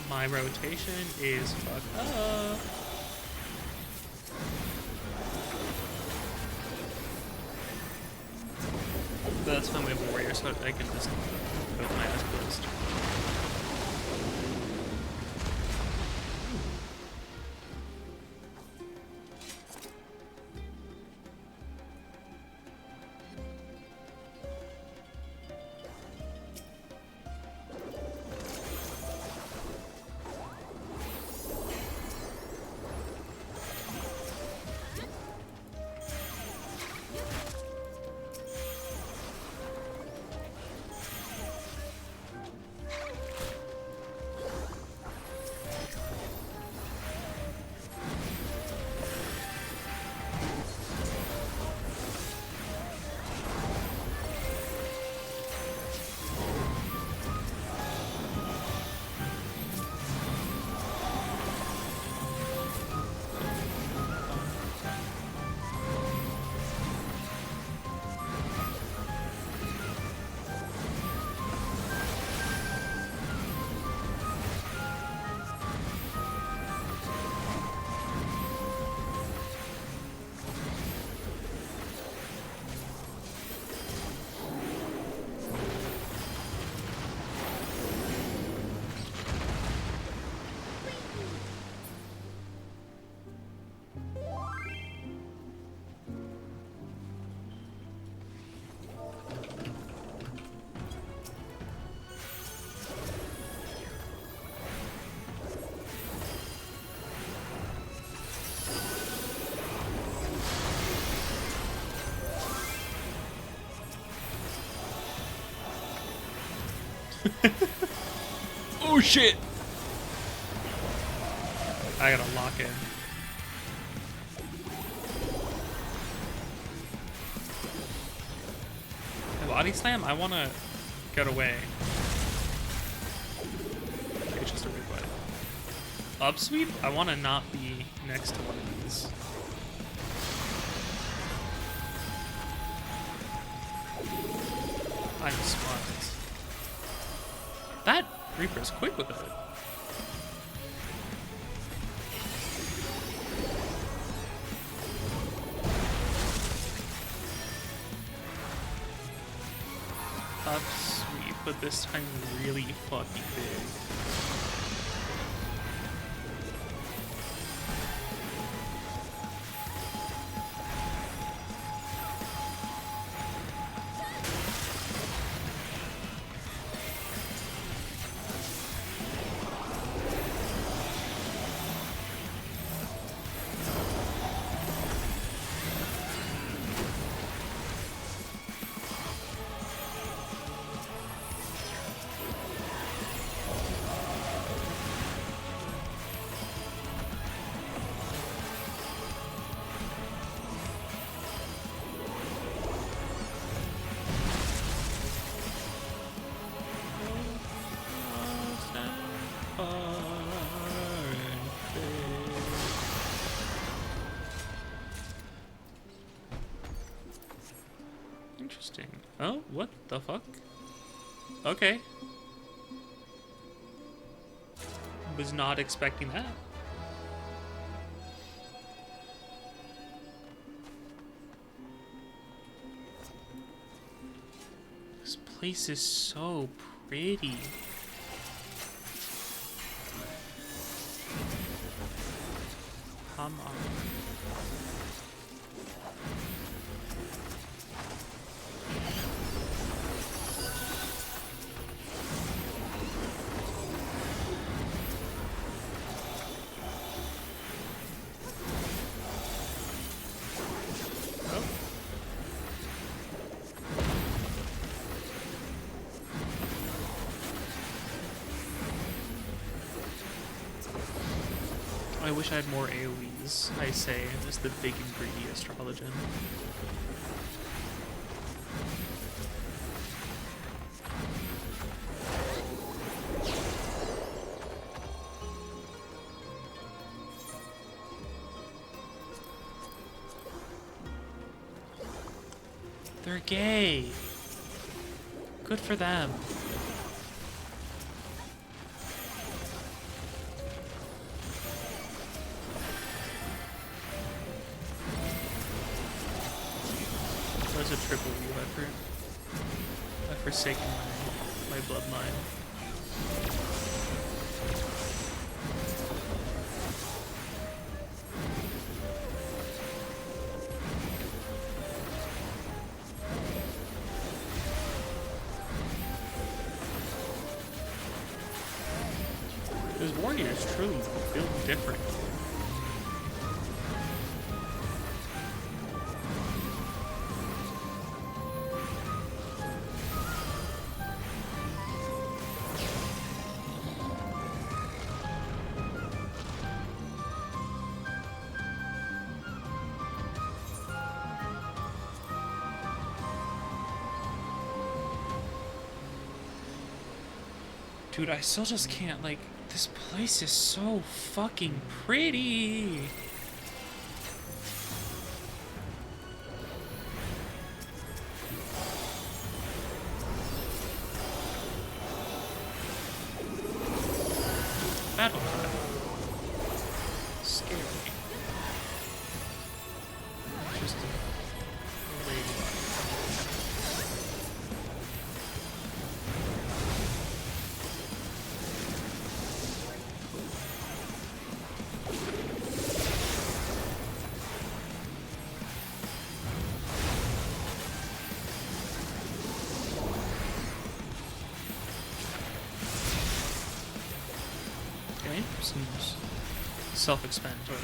My rotation is fucked up. But that's fine, we have a warrior, so I can just go with my eyes closed. Oh shit! I gotta lock in. The body slam? I wanna get away. It's just a replay. Up sweep? I wanna not be next to one of these. I'm smart. That Reaper's quick with it. Up sweep, but this time really fucking big. Interesting. Oh, what the fuck? Okay. Was not expecting that. This place is so pretty. Come on. I wish I had more AoEs, I say, as the big and greedy astrologian. They're gay. Good for them. That was a triple view effort. I've forsaken my bloodline. Those warriors truly feel different. Dude, I still just can't, like, this place is so fucking pretty. Battle cry. Scary. Just a lady. Okay, seems self-explanatory.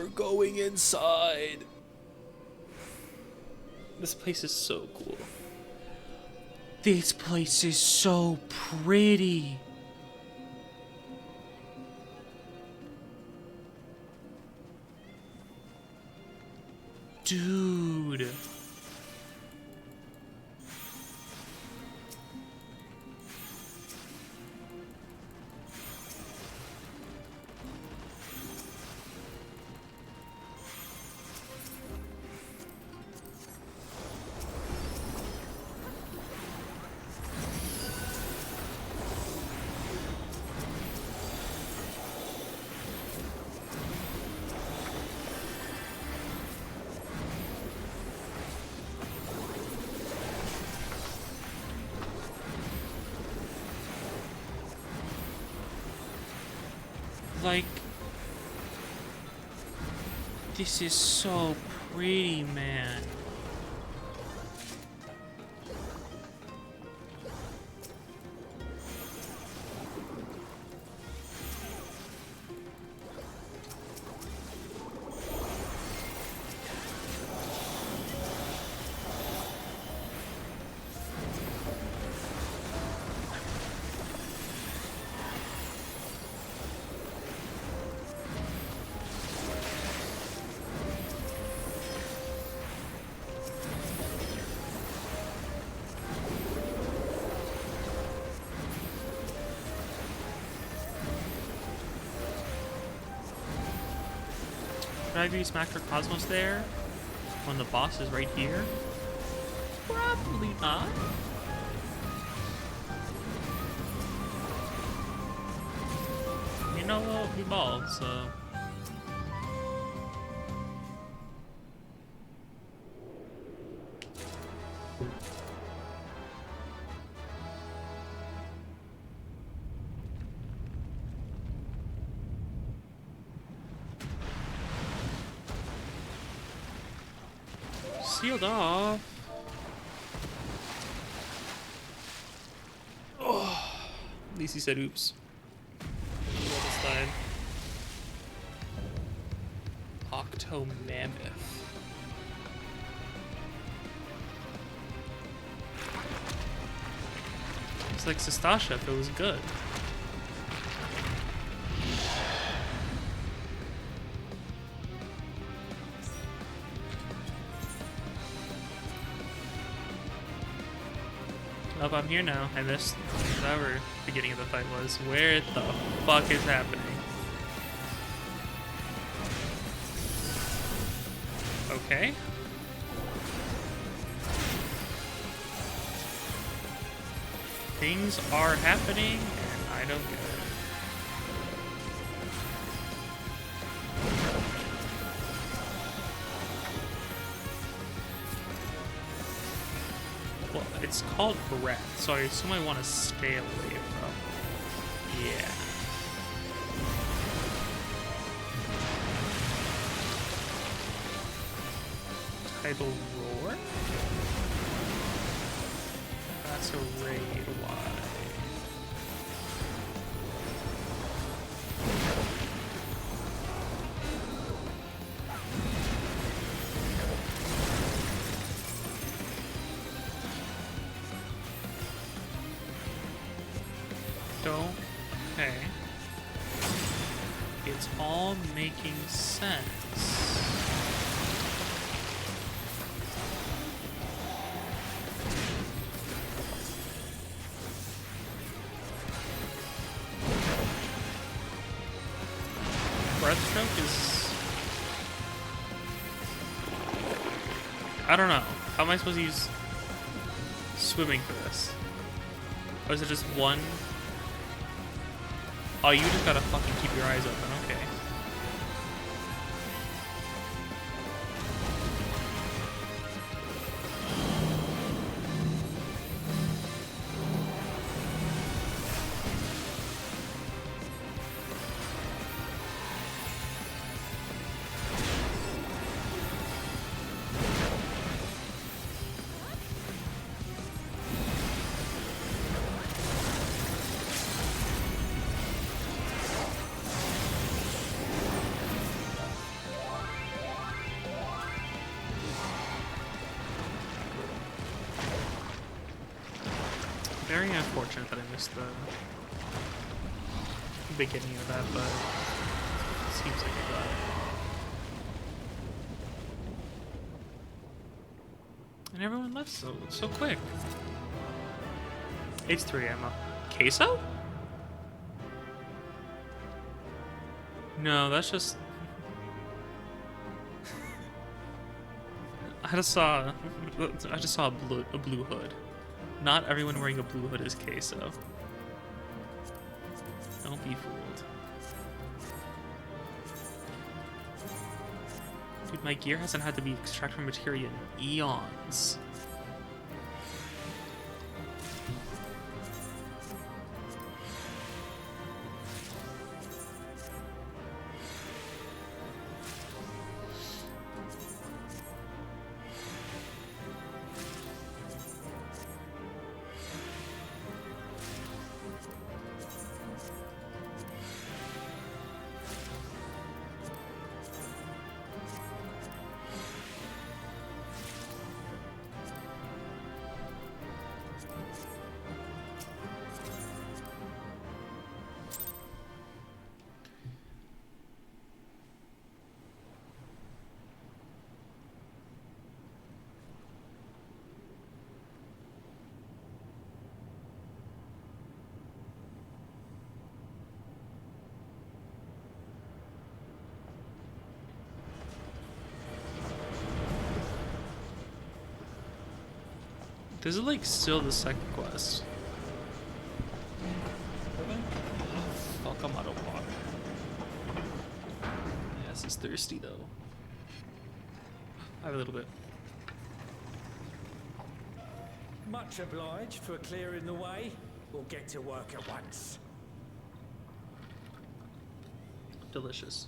We're going inside. This place is so cool. This place is so pretty. Dude. Like, this is so pretty, man. Should I use Macrocosmos there when the boss is right here? Probably not. You know what? We bald, so. Sealed off. Oh, at least he said oops. This time. Octo Mammoth. It's like Sastasha if it was good. Oh, I'm here now. I missed whatever the beginning of the fight was. Where the fuck is happening? Okay. Things are happening, and I don't get it. Well, it's called breath, so I assume I want to stay away from. Yeah. Tidal Roar? That's a raid. Why? Don't. Okay. It's all making sense. Breathstroke is... I don't know. How am I supposed to use swimming for this? Or is it just one? Oh, you just gotta fucking keep your eyes open, okay. Very unfortunate that I missed the beginning of that, but it seems like I got it. And everyone left so quick. It's 3 ammo. Queso? No, that's just... I just saw a blue hood. Not everyone wearing a blue hood is queso. Don't be fooled. Dude, my gear hasn't had to be extracted from materia in eons. This is like still the second quest. Oh, fuck, I'm out of water. Yes, it's thirsty though. I have a little bit. Much obliged for clearing the way. We'll get to work at once. Delicious.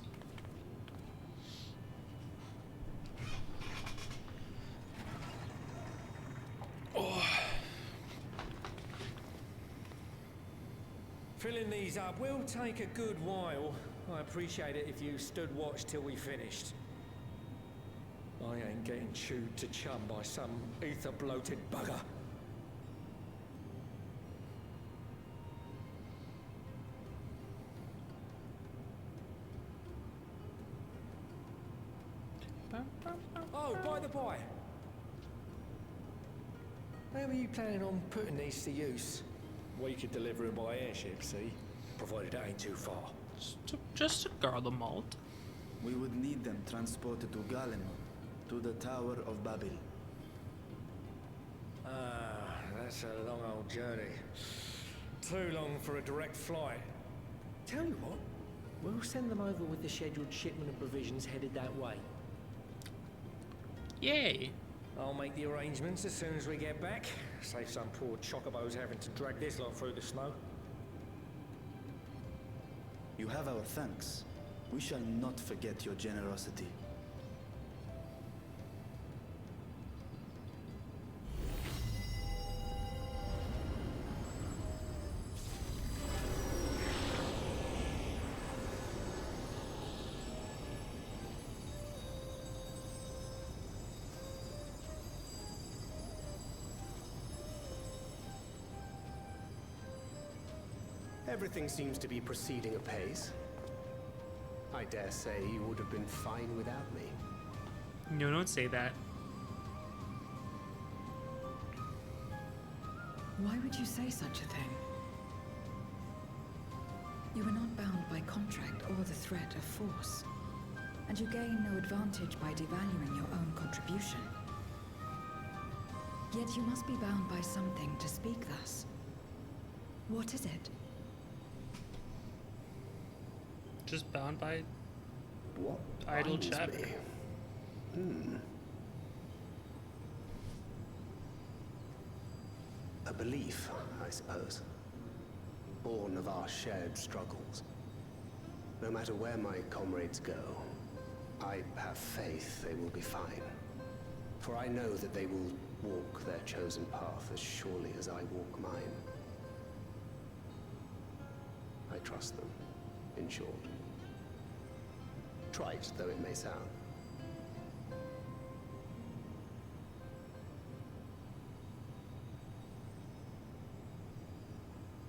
Filling these up will take a good while. I appreciate it if you stood watch till we finished. I ain't getting chewed to chum by some ether-bloated bugger. Oh, by the by. How are you planning on putting these to use? We could deliver them by airship, see? Provided it ain't too far. Just to Garlemald. We would need them transported to Garlemald, to the Tower of Babel. Ah, that's a long old journey. Too long for a direct flight. Tell you what, we'll send them over with the scheduled shipment of provisions headed that way. Yay! I'll make the arrangements as soon as we get back. Save some poor chocobos having to drag this lot through the snow. You have our thanks. We shall not forget your generosity. Everything seems to be proceeding apace. I dare say you would have been fine without me. No, don't say that. Why would you say such a thing? You are not bound by contract or the threat of force, and you gain no advantage by devaluing your own contribution. Yet you must be bound by something to speak thus. What is it? Just bound by what idle chatter. A belief, I suppose. Born of our shared struggles. No matter where my comrades go, I have faith they will be fine. For I know that they will walk their chosen path as surely as I walk mine. I trust them, in short. Trite though it may sound.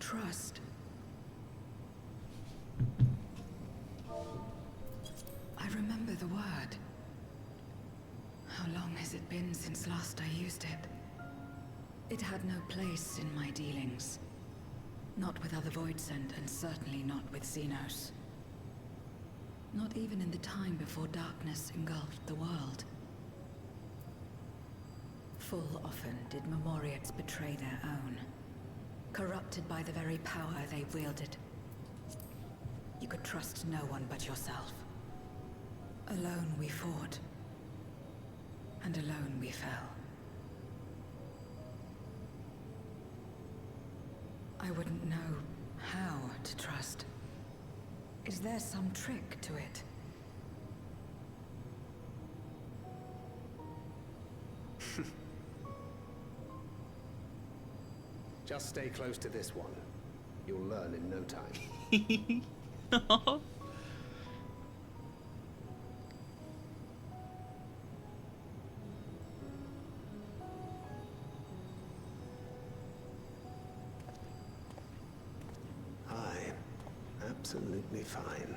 trust. I remember the word. How long has it been since last I used it? It had no place in my dealings. Not with other Voidsent, and certainly not with Xenos. Not even in the time before darkness engulfed the world. Full often did Memoriates betray their own, corrupted by the very power they wielded. You could trust no one but yourself. Alone we fought, and alone we fell. I wouldn't know how to trust. Is there some trick to it? Just stay close to this one. You'll learn in no time. Absolutely fine.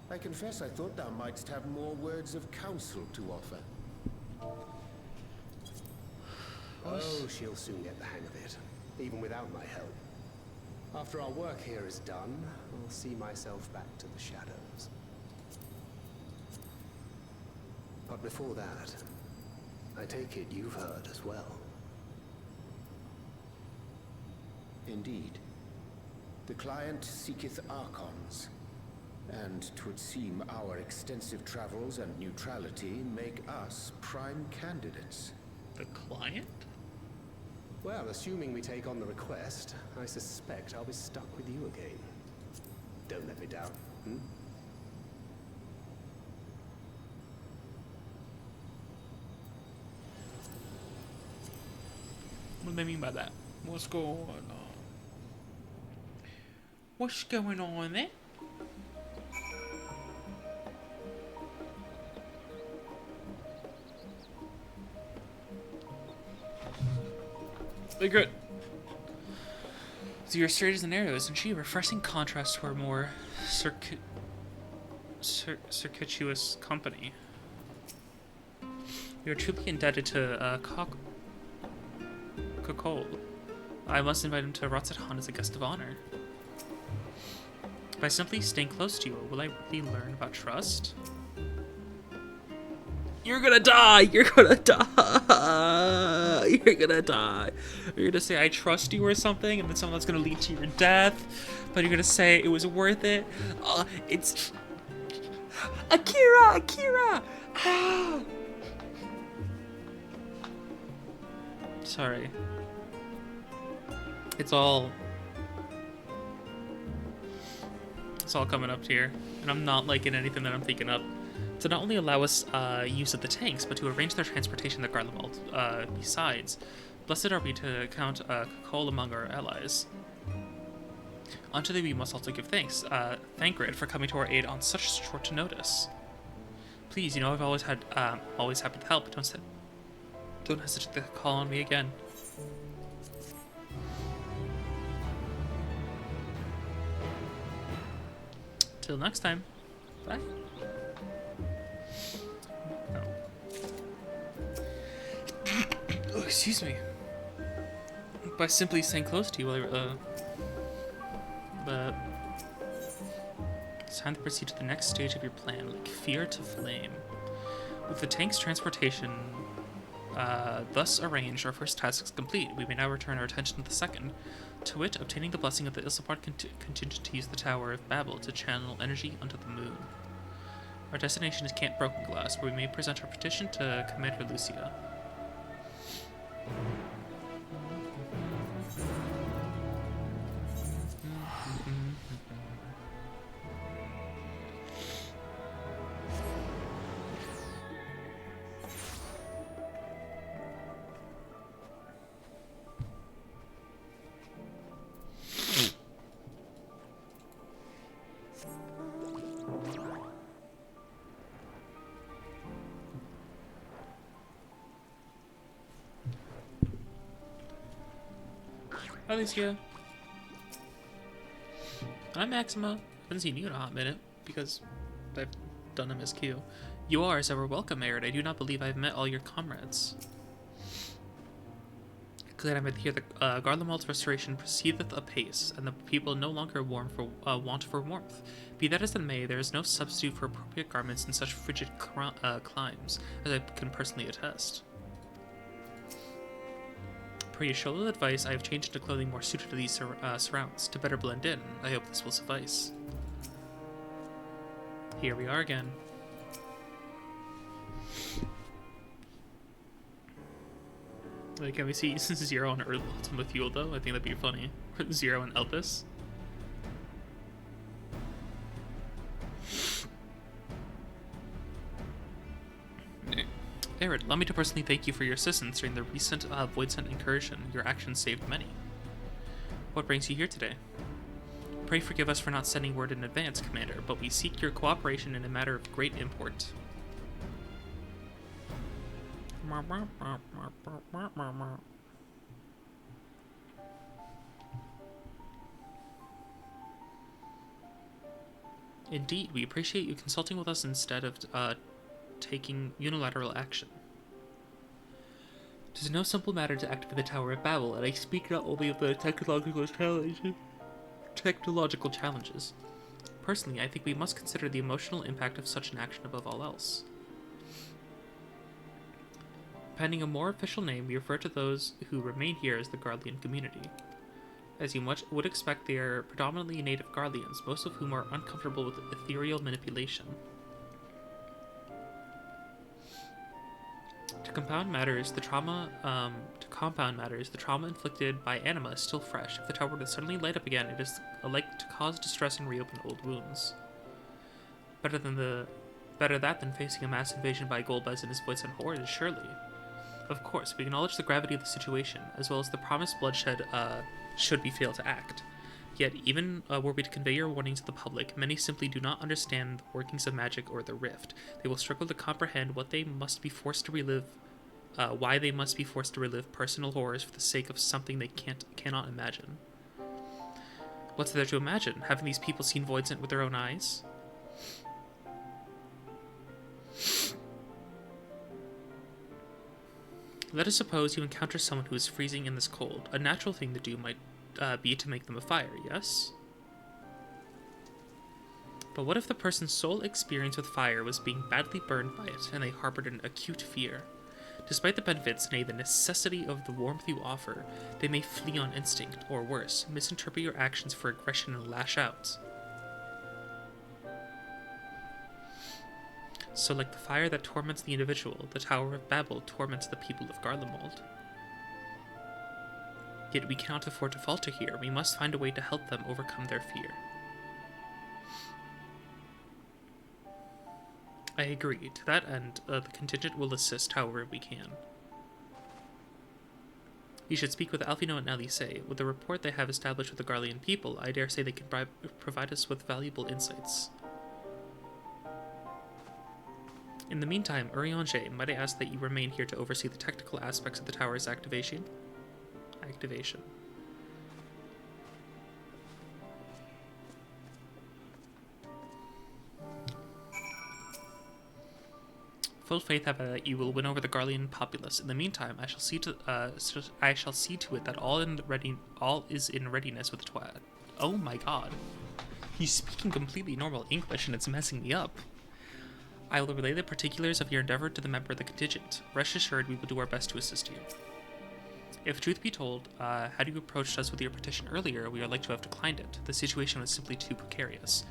I confess I thought thou mightst have more words of counsel to offer. Oh, she'll soon get the hang of it, even without my help. After our work here is done, I'll see myself back to the shadows. But before that, I take it you've heard as well. Indeed. The client seeketh Archons, and 'twould seem our extensive travels and neutrality make us prime candidates. The client? Well, assuming we take on the request, I suspect I'll be stuck with you again. Don't let me down, hmm? What do they mean by that? What's going on? What's going on there? Good. So you're straight as an arrow, isn't she? A refreshing contrast to our more circuitous company. We are truly indebted to Kokol. I must invite him to Rotsahan as a guest of honor. By simply staying close to you, will I really learn about trust? You're gonna die! You're gonna die! You're gonna die. You're gonna say, I trust you or something, and then something that's gonna lead to your death, but you're gonna say it was worth it. It's... Akira! Akira! Ah! Sorry. It's all coming up here, and I'm not liking anything that I'm thinking up. To not only allow us use of the tanks, but to arrange their transportation to Garlemald besides. Blessed are we to count Kokol among our allies. Unto thee we must also give thanks. Thank Grid for coming to our aid on such short notice. Please, you know I've always happy to help. Don't hesitate to call on me again. Till next time. Bye. Oh, excuse me. By simply staying close to you, it's time to proceed to the next stage of your plan, like fear to flame. With the tank's transportation thus arranged, our first task is complete. We may now return our attention to the second, to wit, obtaining the blessing of the Islepard contingent to use the Tower of Babel to channel energy onto the moon. Our destination is Camp Broken Glass, where we may present our petition to Commander Lucia. Hi, Alicia. I'm Maxima. Haven't seen you in a hot minute because I've done a miscue. You are, as ever, welcome, Arid. I do not believe I've met all your comrades. Glad I'm here. The Garlemald's restoration proceedeth apace, and the people no longer want for warmth. Be that as it may, there is no substitute for appropriate garments in such frigid climes, as I can personally attest. Per your shoulder advice, I have changed into clothing more suited to these surrounds, to better blend in. I hope this will suffice. Here we are again. Like, can we see Zero and Earth Ultimate Fuel, though? I think that'd be funny. Zero and Elpis. Arid, allow me to personally thank you for your assistance during the recent Voidsent incursion. Your actions saved many. What brings you here today? Pray forgive us for not sending word in advance, Commander, but we seek your cooperation in a matter of great import. Indeed, we appreciate you consulting with us instead of taking unilateral action. It is no simple matter to activate the Tower of Babel, and I speak not only of the technological challenges. Personally, I think we must consider the emotional impact of such an action above all else. Pending a more official name, we refer to those who remain here as the Garlean community. As you much would expect, they are predominantly native Garleans, most of whom are uncomfortable with ethereal manipulation. To compound matters, the trauma inflicted by Anima is still fresh. If the tower were to suddenly light up again, it is like to cause distress and reopen old wounds. Better that than facing a mass invasion by Golbez and his Voidsent horde, surely. Of course, we acknowledge the gravity of the situation, as well as the promised bloodshed should we fail to act. Yet, even were we to convey your warnings to the public, many simply do not understand the workings of magic or the rift. They will struggle to comprehend what they must be forced to relive, why they must be forced to relive personal horrors for the sake of something they cannot imagine. What's there to imagine? Haven't these people seen Voidsent with their own eyes? Let us suppose you encounter someone who is freezing in this cold. A natural thing to do might be to make them a fire, yes? But what if the person's sole experience with fire was being badly burned by it, and they harbored an acute fear? Despite the benefits, nay, the necessity of the warmth you offer, they may flee on instinct, or worse, misinterpret your actions for aggression and lash out. So like the fire that torments the individual, the Tower of Babel torments the people of Garlemald. Yet we cannot afford to falter here. We must find a way to help them overcome their fear. I agree. To that end, the contingent will assist however we can. You should speak with Alfino and Elise. With the rapport they have established with the Garlean people, I dare say they can provide us with valuable insights. In the meantime, Urianger, might I ask that you remain here to oversee the technical aspects of the tower's activation? Full faith have I that you will win over the Garlean populace. In the meantime, I shall see to it that all is in readiness with the Twad. Oh my god. He's speaking completely normal English and it's messing me up. I will relay the particulars of your endeavor to the member of the contingent. Rest assured we will do our best to assist you. If truth be told, had you approached us with your petition earlier, we are like to have declined it. The situation was simply too precarious.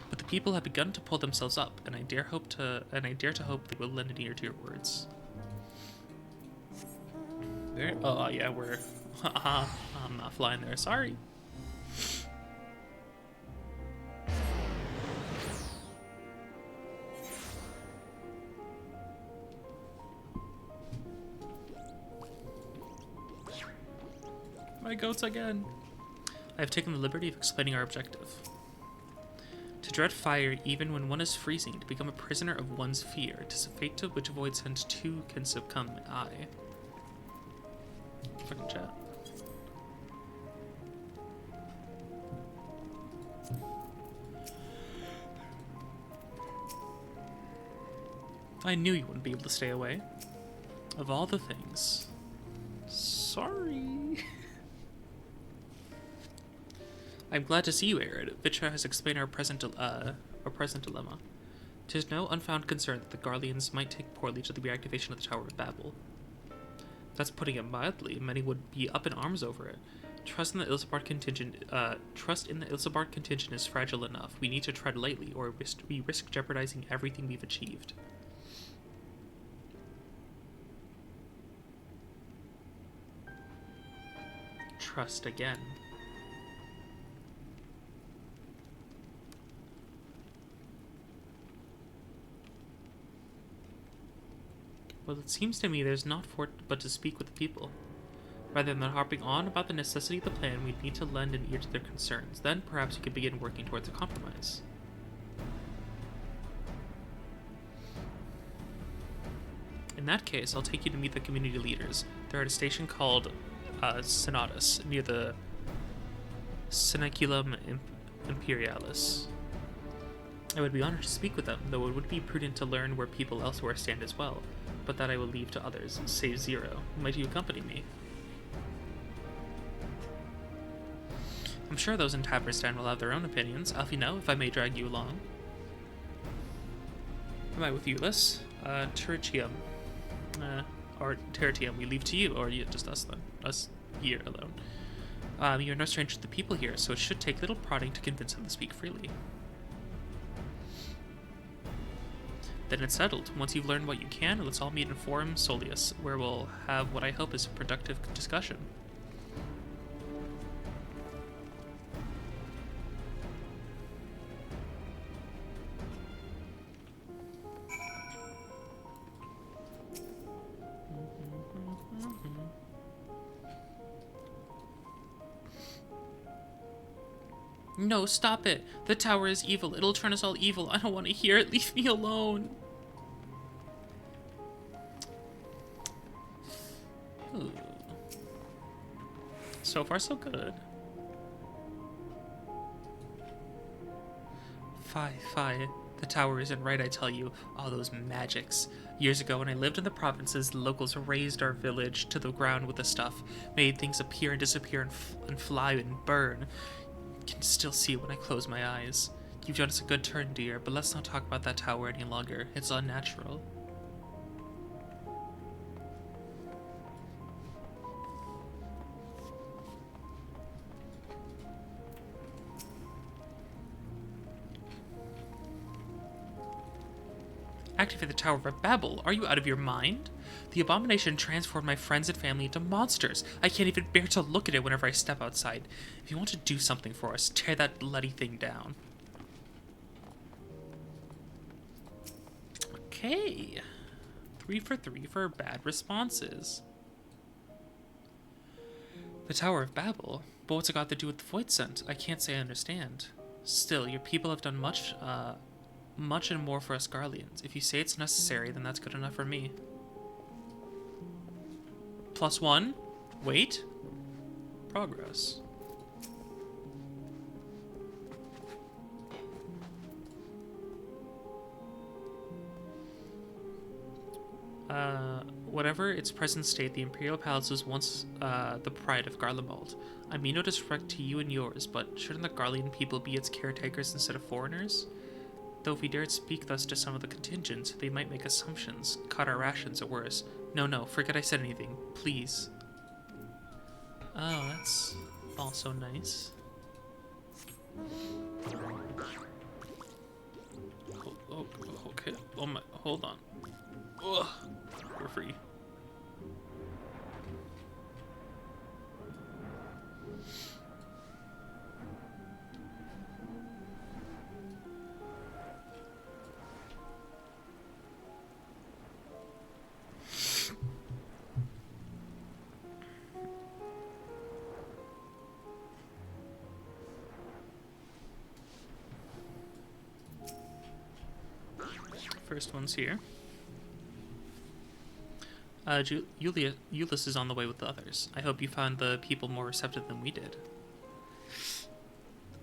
But the people have begun to pull themselves up, and I dare to hope they will lend an ear to your words. There. Oh yeah, we're. I'm not flying there. Sorry. My goats again. I have taken the liberty of explaining our objective. To dread fire even when one is freezing, to become a prisoner of one's fear, 'tis a fate to which Voidsent too can succumb. Fucking chat. I knew you wouldn't be able to stay away. Of all the things. Sorry. I'm glad to see you, Arid. Vitra has explained our present dilemma. 'Tis no unfounded concern that the Garleans might take poorly to the reactivation of the Tower of Babel. That's putting it mildly. Many would be up in arms over it. Trust in the Ilsabard contingent is fragile enough. We need to tread lightly, or we risk jeopardizing everything we've achieved. Trust again. Well, it seems to me there's naught for it but to speak with the people. Rather than harping on about the necessity of the plan, we need to lend an ear to their concerns. Then, perhaps we could begin working towards a compromise. In that case, I'll take you to meet the community leaders. They're at a station called Senatus, near the Seneculum Imperialis. I would be honored to speak with them, though it would be prudent to learn where people elsewhere stand as well. But that I will leave to others, save Zero. Might you accompany me? I'm sure those in Taperstan will have their own opinions. Alfino, if I may drag you along. Am I with Euless? Tertium. Or Tertium, we leave to you, or just us then. Us here alone. You're no stranger to the people here, so it should take little prodding to convince them to speak freely. Then it's settled. Once you've learned what you can, let's all meet in Forum Solius, where we'll have what I hope is a productive discussion. No, stop it. The tower is evil. It'll turn us all evil. I don't want to hear it. Leave me alone. Ooh. So far, so good. Fie. The tower isn't right, I tell you. All those magics. Years ago, when I lived in the provinces, the locals razed our village to the ground with the stuff, made things appear and disappear and fly and burn. Can still see it when I close my eyes. You've done us a good turn, dear, but let's not talk about that tower any longer. It's unnatural. Activate the Tower of Babel. Are you out of your mind? The abomination transformed my friends and family into monsters. I can't even bear to look at it whenever I step outside. If you want to do something for us, tear that bloody thing down. Okay. 3 for 3 for bad responses. The Tower of Babel? But what's it got to do with the Void Scent? I can't say I understand. Still, your people have done much and more for us Garleans. If you say it's necessary, then that's good enough for me. +1. Wait. Progress. Whatever its present state, the Imperial Palace was once the pride of Garlemald. I mean no disrespect to you and yours, but shouldn't the Garlean people be its caretakers instead of foreigners? Though if we dared speak thus to some of the contingents, they might make assumptions, cut our rations or worse. No, forget I said anything, please. Oh, that's also nice. Oh, okay. Oh my, hold on. Ugh, we're free. First one's here. Ulysses is on the way with the others. I hope you found the people more receptive than we did.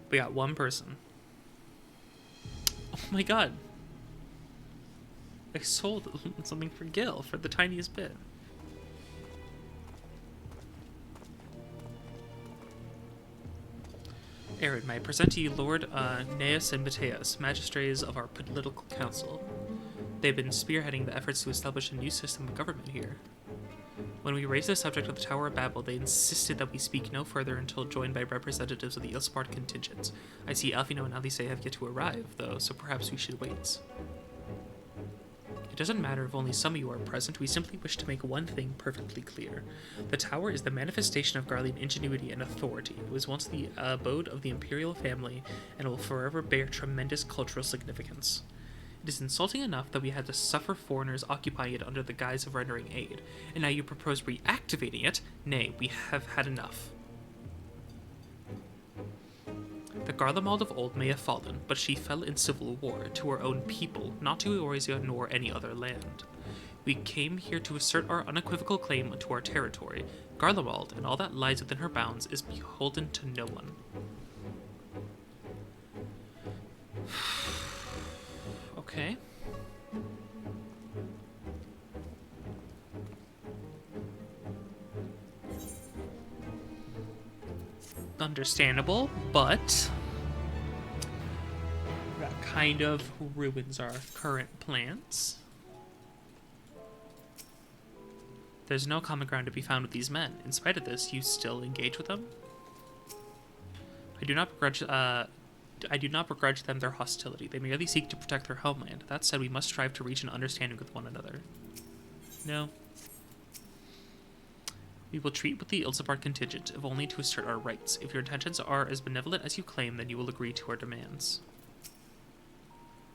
We got one person. Oh my god. I sold something for Gil for the tiniest bit. Aaron, may I present to you Lord Neas and Mateus, magistrates of our political council. They've been spearheading the efforts to establish a new system of government here. When we raised the subject of the Tower of Babel, they insisted that we speak no further until joined by representatives of the Ilsbard contingent. I see Alfino and Alice have yet to arrive, though, so perhaps we should wait. It doesn't matter if only some of you are present, we simply wish to make one thing perfectly clear. The Tower is the manifestation of Garlean ingenuity and authority. It was once the abode of the imperial family, and will forever bear tremendous cultural significance. It is insulting enough that we had to suffer foreigners occupying it under the guise of rendering aid, and now you propose reactivating it? Nay, we have had enough. The Garlemald of old may have fallen, but she fell in civil war, to her own people, not to Eorzea nor any other land. We came here to assert our unequivocal claim to our territory. Garlemald, and all that lies within her bounds, is beholden to no one. Okay. Understandable, but that kind of ruins our current plans. There's no common ground to be found with these men. In spite of this, you still engage with them? I do not begrudge them their hostility. They merely seek to protect their homeland. That said, we must strive to reach an understanding with one another. No. We will treat with the Ilsabard contingent, if only to assert our rights. If your intentions are as benevolent as you claim, then you will agree to our demands.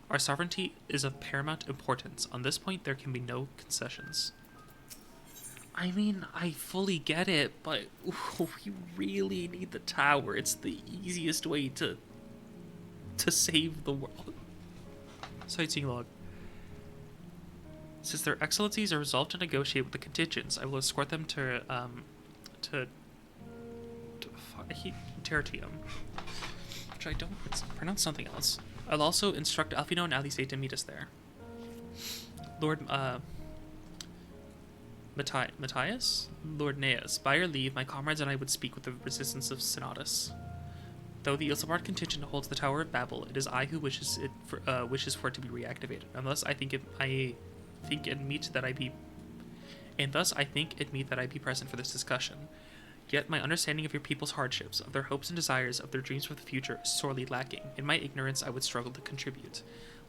Our sovereignty is of paramount importance. On this point, there can be no concessions. I mean, I fully get it, but we really need the tower. It's the easiest way to save the world. Sightseeing log. Since their excellencies are resolved to negotiate with the contingents, I will escort them to Tertium, which I don't pronounce something else. I'll also instruct Alfino and Alice to meet us there. Lord Matthias? Lord Neas, by your leave, my comrades and I would speak with the resistance of Synotus. Though the Ilsabard contingent holds the Tower of Babel, it is I who wishes for it to be reactivated. Unless I think it meet that I be present for this discussion. Yet my understanding of your people's hardships, of their hopes and desires, of their dreams for the future is sorely lacking. In my ignorance, I would struggle to contribute.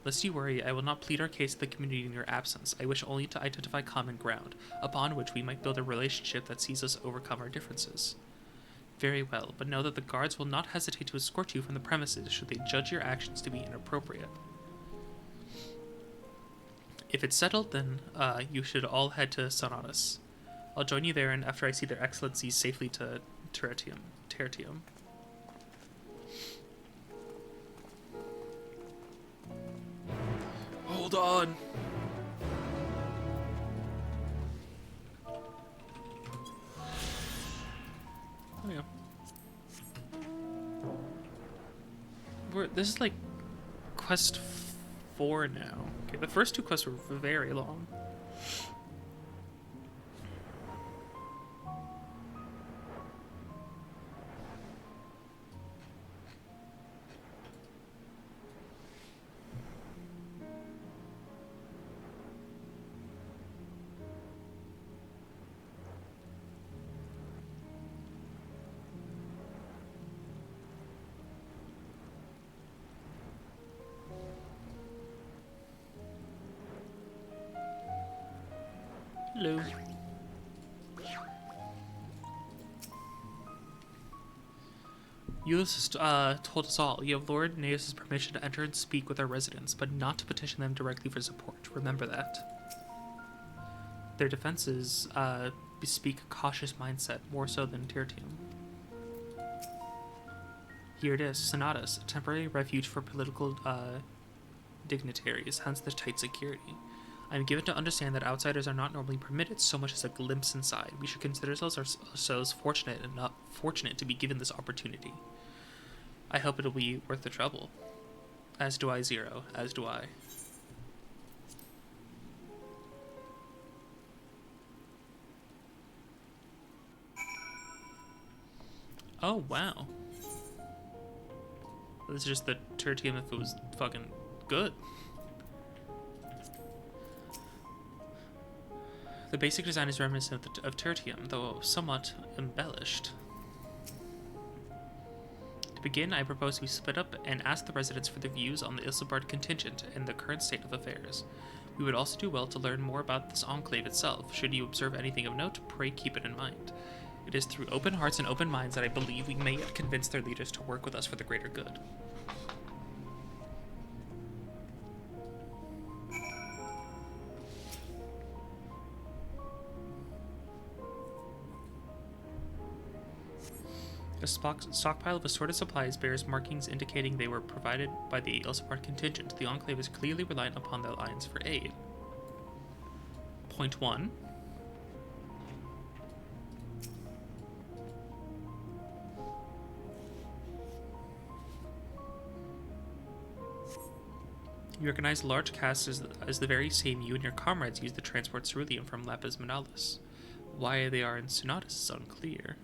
Lest you worry, I will not plead our case to the community in your absence. I wish only to identify common ground, upon which we might build a relationship that sees us overcome our differences. Very well, but know that the guards will not hesitate to escort you from the premises should they judge your actions to be inappropriate. If it's settled, then you should all head to Sonatus. I'll join you there, and after I see their excellencies safely to Tertium. Hold on. Oh yeah. This is like quest 4 now. Okay, the first 2 quests were very long. Hello. Ulysses told us all, you have Lord Neas' permission to enter and speak with our residents, but not to petition them directly for support. Remember that. Their defenses bespeak a cautious mindset, more so than Tertium. Here it is, Sonatus, a temporary refuge for political dignitaries, hence the tight security. I am given to understand that outsiders are not normally permitted so much as a glimpse inside. We should consider ourselves fortunate to be given this opportunity. I hope it'll be worth the trouble. As do I, Zero. As do I. Oh, wow. This is just the tertium if it was fucking good. The basic design is reminiscent of tertium, though somewhat embellished. To begin, I propose we split up and ask the residents for their views on the Isambard contingent and the current state of affairs. We would also do well to learn more about this enclave itself. Should you observe anything of note, pray keep it in mind. It is through open hearts and open minds that I believe we may yet convince their leaders to work with us for the greater good. A stockpile of assorted supplies bears markings indicating they were provided by the Ilsapart contingent. The Enclave is clearly reliant upon the Alliance for aid. Point 1. You recognize large casks as the very same you and your comrades used to transport ceruleum from Lapis Manalis. Why they are in Sonatus is unclear.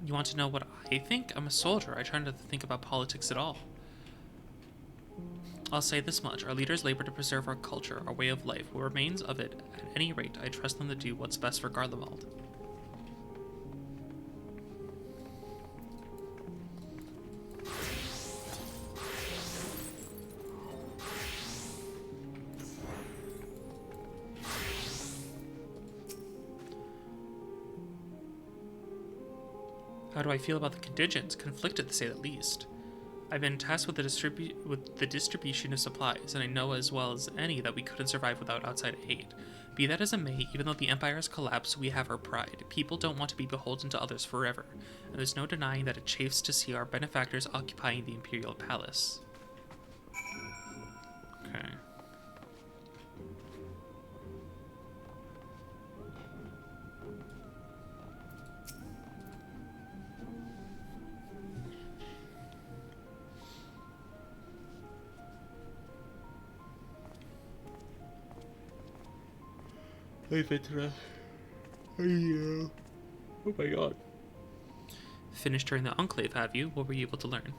You want to know what I think? I'm a soldier. I try not to think about politics at all. I'll say this much. Our leaders labor to preserve our culture, our way of life. What remains of it, at any rate, I trust them to do what's best for Garlemald. How do I feel about the contingents? Conflicted, to say the least. I've been tasked with the distribution of supplies, and I know as well as any that we couldn't survive without outside aid. Be that as it may, even though the Empire has collapsed, we have our pride. People don't want to be beholden to others forever, and there's no denying that it chafes to see our benefactors occupying the Imperial Palace. Okay. Hey, Vitra. Oh my god. Finished during the Enclave, have you? What were you able to learn?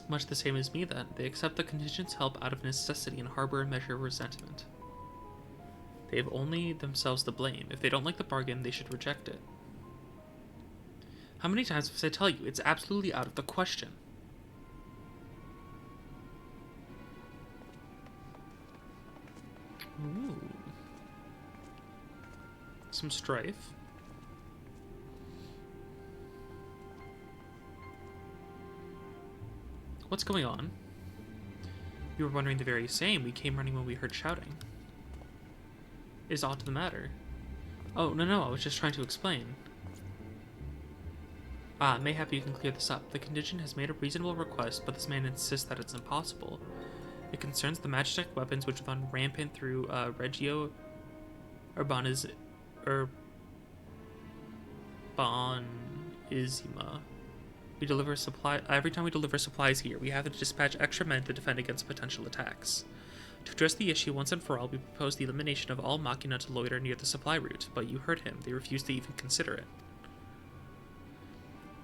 Much the same as me, then. They accept the contingent's help out of necessity and harbor a measure of resentment. They have only themselves to blame. If they don't like the bargain, they should reject it. How many times must I tell you? It's absolutely out of the question. Ooh. Some strife. What's going on? You were wondering the very same. We came running when we heard shouting. Is aught the matter? Oh, no, I was just trying to explain. Ah, mayhap you can clear this up. The contingent has made a reasonable request, but this man insists that it's impossible. It concerns the Magitech weapons which have gone rampant through Regio Urbanizima. We deliver every time we deliver supplies here, we have to dispatch extra men to defend against potential attacks. To address the issue once and for all, we propose the elimination of all machina to loiter near the supply route, but you heard him. They refused to even consider it.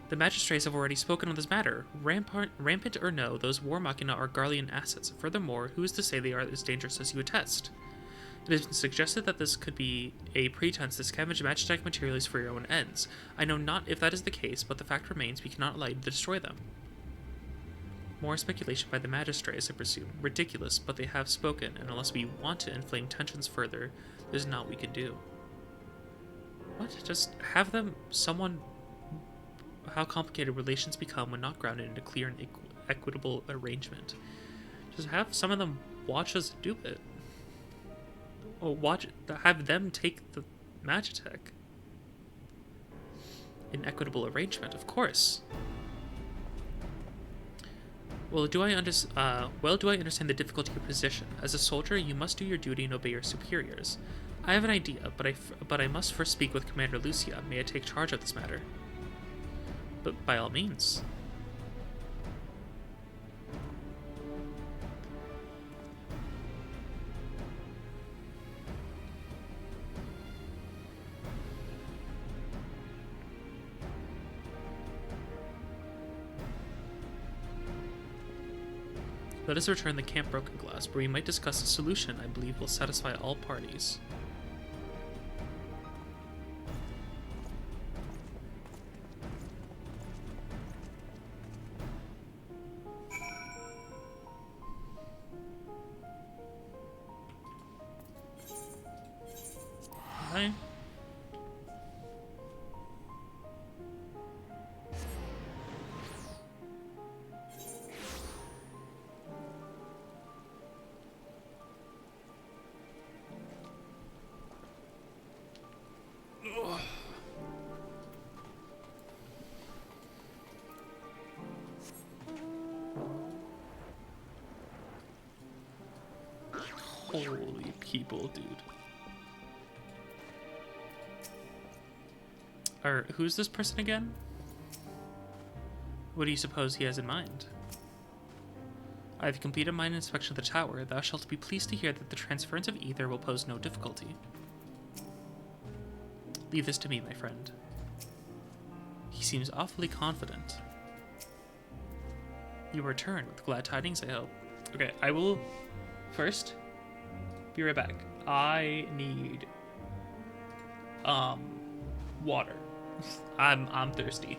The magistrates have already spoken on this matter. Rampant or no, those war machina are Garlean assets. Furthermore, who is to say they are as dangerous as you attest? It has been suggested that this could be a pretense to scavenge magitech materials for your own ends. I know not if that is the case, but the fact remains we cannot allow you to destroy them. More speculation by the magistrates, I presume. Ridiculous, but they have spoken, and unless we want to inflame tensions further, there's naught we can do. What? Just have them, how complicated relations become when not grounded in a clear and equitable arrangement. Just have some of them watch us do it. Or have them take the Magitech. An equitable arrangement, of course. Well, do I understand the difficulty of your position? As a soldier, you must do your duty and obey your superiors. I have an idea, but I must first speak with Commander Lucia. May I take charge of this matter? But by all means. Let us return the Camp Broken Glass, where we might discuss a solution I believe will satisfy all parties. Hi. Holy people, dude. Who's this person again? What do you suppose he has in mind? I have completed mine inspection of the tower. Thou shalt be pleased to hear that the transference of ether will pose no difficulty. Leave this to me, my friend. He seems awfully confident. You return with glad tidings, I hope. Okay, I will first be right back. I need water. I'm thirsty.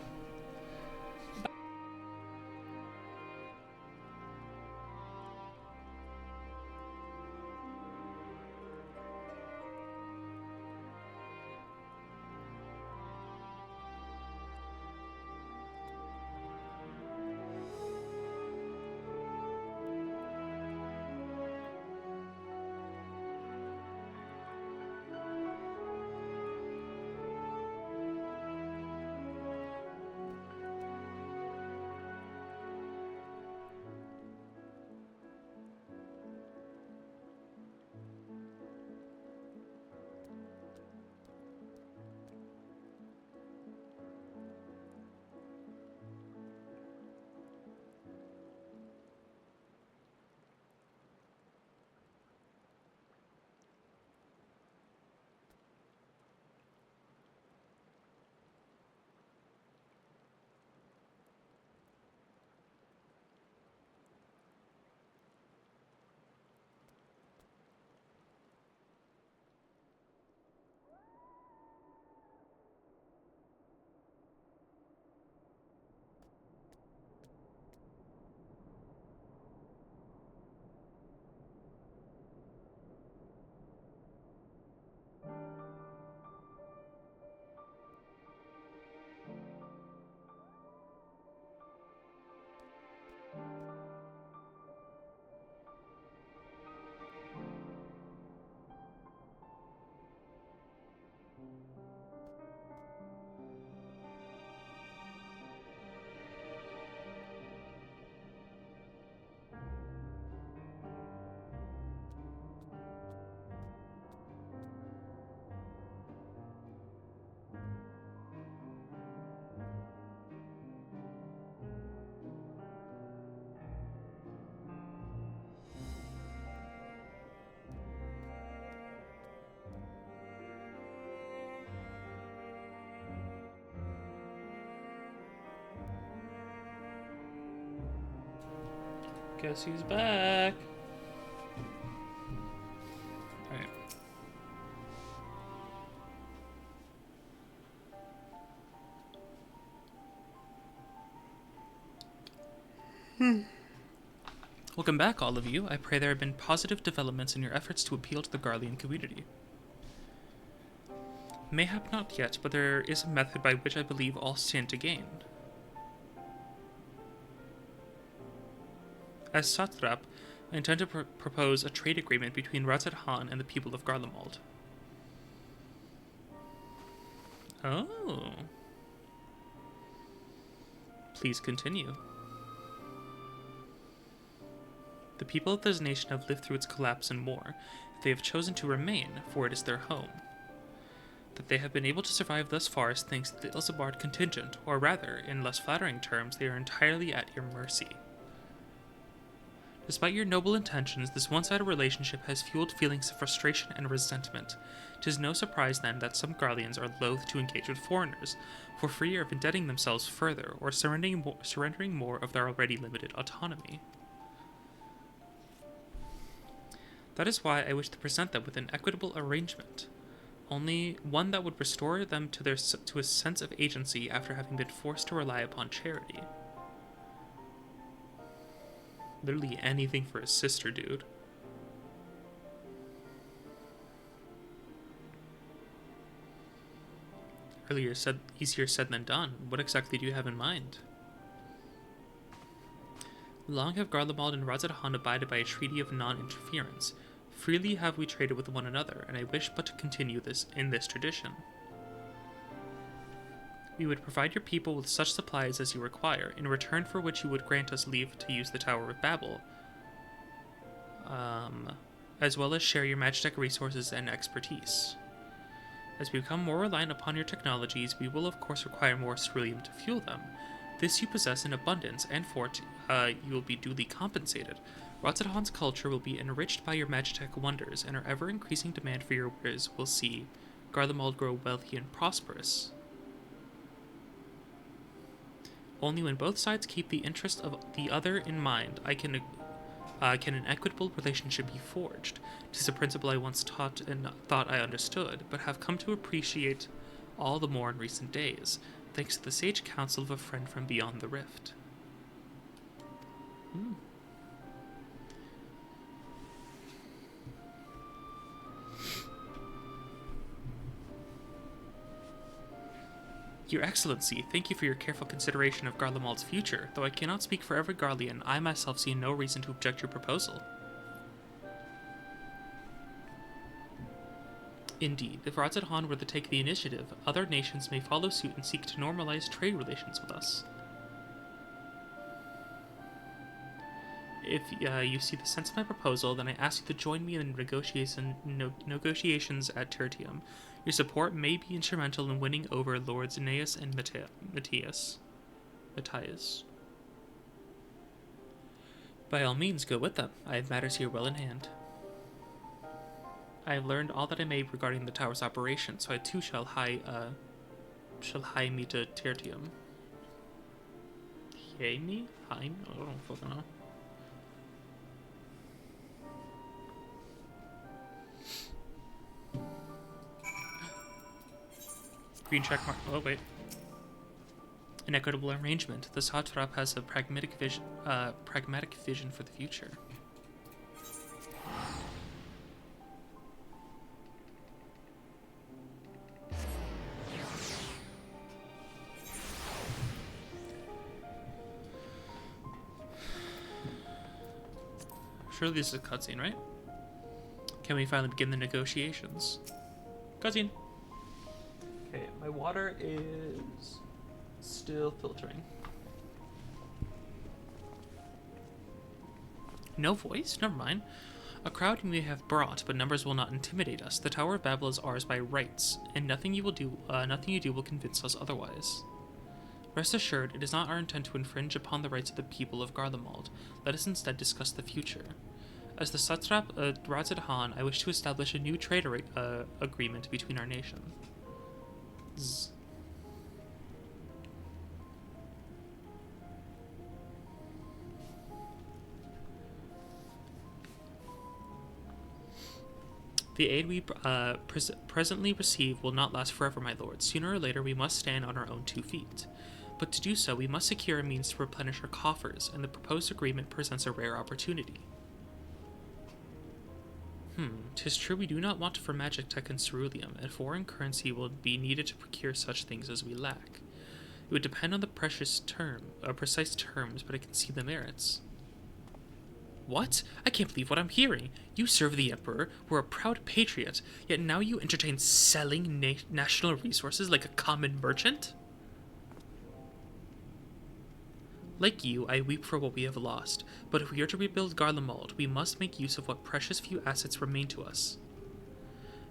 Guess he's back. Alright. Welcome back, all of you. I pray there have been positive developments in your efforts to appeal to the Garlean community. Mayhap not yet, but there is a method by which I believe all stand to gain. As Satrap, I intend to propose a trade agreement between Razat Han and the people of Garlemald. Oh. Please continue. The people of this nation have lived through its collapse and more, They have chosen to remain, for it is their home. That they have been able to survive thus far is thanks to the Ilsabard contingent, or rather, in less flattering terms, they are entirely at your mercy. Despite your noble intentions, this one-sided relationship has fueled feelings of frustration and resentment. 'Tis no surprise, then, that some Garleans are loath to engage with foreigners, for fear of indebting themselves further, or surrendering more of their already limited autonomy. That is why I wish to present them with an equitable arrangement, only one that would restore them to a sense of agency after having been forced to rely upon charity. Literally anything for his sister, dude. Easier said than done. What exactly do you have in mind? Long have Garlemald and Radz-at-Han abided by a treaty of non-interference. Freely have we traded with one another, and I wish but to continue this in this tradition. We would provide your people with such supplies as you require, in return for which you would grant us leave to use the Tower of Babel, as well as share your Magitech resources and expertise. As we become more reliant upon your technologies, we will of course require more ceruleum to fuel them. This you possess in abundance, and for it you will be duly compensated. Radz-at-Han's culture will be enriched by your Magitech wonders, and our ever-increasing demand for your wares will see Garlemald grow wealthy and prosperous. Only when both sides keep the interest of the other in mind can an equitable relationship be forged. 'Tis a principle I once taught and thought I understood, but have come to appreciate all the more in recent days, thanks to the sage counsel of a friend from beyond the rift. Your Excellency, thank you for your careful consideration of Garlemald's future. Though I cannot speak for every Garlean, I myself see no reason to object your proposal. Indeed, if Radz-at-Han were to take the initiative, other nations may follow suit and seek to normalize trade relations with us. If you see the sense of my proposal, then I ask you to join me in the negotiations at Tertium. Your support may be instrumental in winning over Lords Aeneas and Matthias. By all means, go with them. I have matters here well in hand. I have learned all that I may regarding the tower's operation, so I too shall hie me to Tertium. Hie me? Hie? I don't fucking know. Green check mark. Oh, wait. An equitable arrangement. The satrap has a pragmatic vision for the future. Surely this is a cutscene, right? Can we finally begin the negotiations? Cutscene. Okay, my water is still filtering. No voice? Never mind. A crowd you may have brought, but numbers will not intimidate us. The Tower of Babel is ours by rights, and nothing you do will convince us otherwise. Rest assured, it is not our intent to infringe upon the rights of the people of Garlemald. Let us instead discuss the future. As the satrap Radz-at-Han, I wish to establish a new trade agreement between our nations. The aid we presently receive will not last forever, my lord. Sooner or later we must stand on our own 2 feet. But to do so, we must secure a means to replenish our coffers, and the proposed agreement presents a rare opportunity. 'Tis true we do not want for magic tech and ceruleum, and foreign currency will be needed to procure such things as we lack. It would depend on the precise terms, but I can see the merits. What? I can't believe what I'm hearing. You serve the Emperor, were a proud patriot, yet now you entertain selling national resources like a common merchant? Like you, I weep for what we have lost, but if we are to rebuild Garlemald, we must make use of what precious few assets remain to us.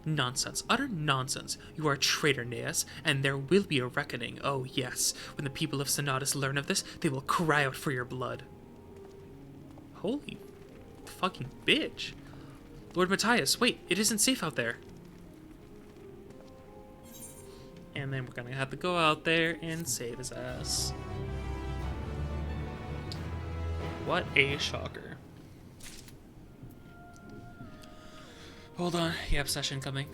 Nonsense. Utter nonsense. You are a traitor, Neas, and there will be a reckoning. Oh, yes. When the people of Sonatus learn of this, they will cry out for your blood. Holy fucking bitch. Lord Matthias, wait, it isn't safe out there. And then we're gonna have to go out there and save his ass. What a shocker. Hold on, yep, session coming.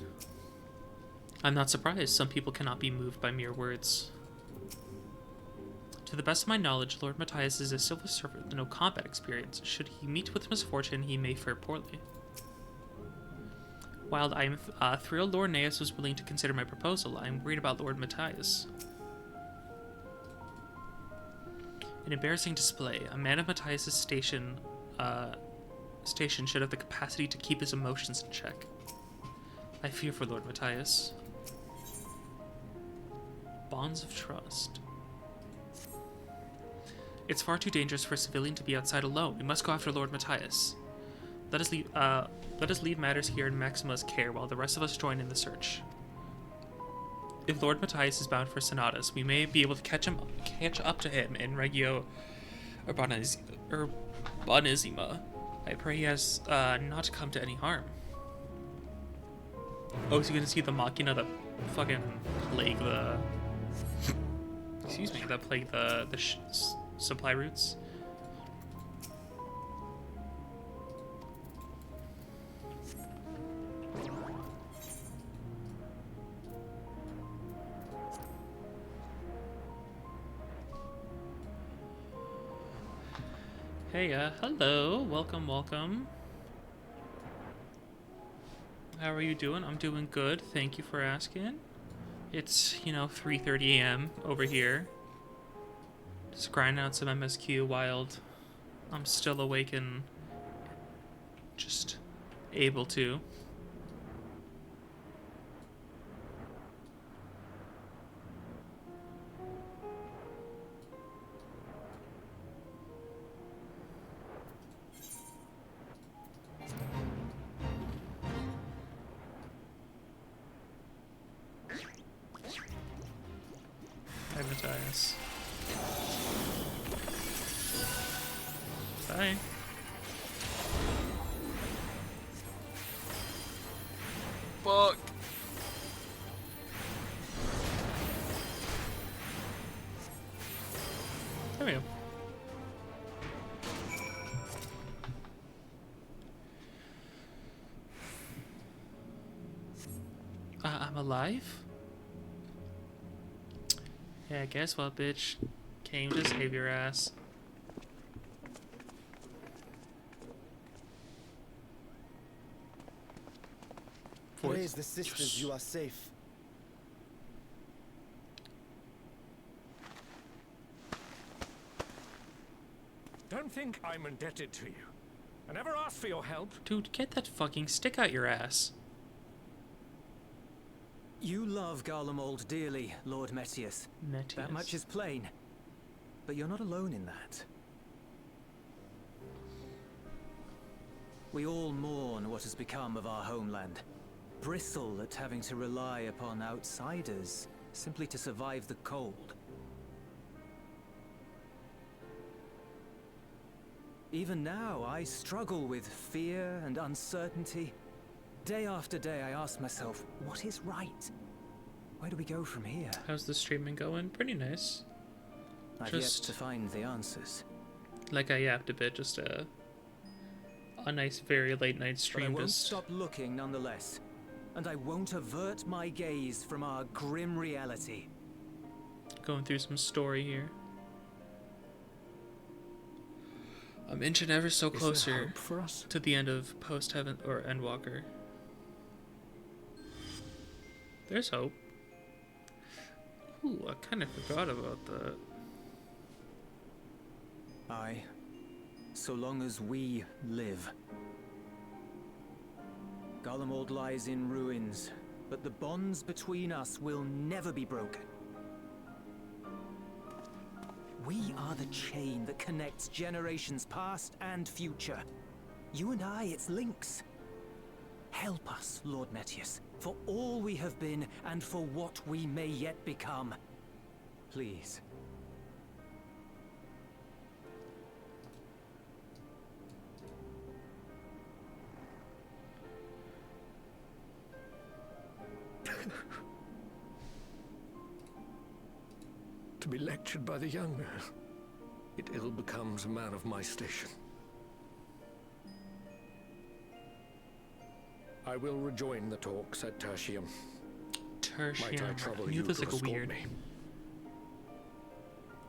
I'm not surprised. Some people cannot be moved by mere words. To the best of my knowledge, Lord Matthias is a civil servant with no combat experience. Should he meet with misfortune, he may fare poorly. While I am thrilled Lord Neas was willing to consider my proposal, I am worried about Lord Matthias. An embarrassing display. A man of Matthias' station should have the capacity to keep his emotions in check. I fear for Lord Matthias. Bonds of trust. It's far too dangerous for a civilian to be outside alone. We must go after Lord Matthias. Let us leave matters here in Maxima's care while the rest of us join in the search. If Lord Matthias is bound for Sonatus, we may be able to catch up to him in Regio Urbanissima. I pray he has not come to any harm. Oh, is he gonna see the Machina that fucking plague the... Excuse me, that plague the supply routes? Hey, hello, welcome. How are you doing? I'm doing good, thank you for asking. It's, 3:30 a.m. over here. Just grinding out some MSQ while I'm still awake and just able to. Matthias. Bye. Fuck. There we go. I'm alive? Yeah, guess what, bitch? Came to save your ass. Praise the sisters, you are safe. Don't think I'm indebted to you. I never asked for your help. Dude, get that fucking stick out your ass. You love Garlemald dearly, Lord Metius. That much is plain. But you're not alone in that. We all mourn what has become of our homeland. Bristle at having to rely upon outsiders simply to survive the cold. Even now, I struggle with fear and uncertainty. Day after day, I ask myself, what is right? Where do we go from here? How's the streaming going? Pretty nice. I've yet to find the answers. Like I yapped a bit, just a nice, very late night stream. But I won't just stop looking nonetheless. And I won't avert my gaze from our grim reality. Going through some story here. I'm inching ever so closer for us? to the end of Post-Heaven or Endwalker. There's hope. Ooh, I kind of forgot about that. Aye. So long as we live. Garlemald lies in ruins, but the bonds between us will never be broken. We are the chain that connects generations past and future. You and I, it's links. Help us, Lord Metius, for all we have been and for what we may yet become. Please. To be lectured by the younger, it ill becomes a man of my station. I will rejoin the talks at Tertium. Might I trouble I knew you it was to like escort me?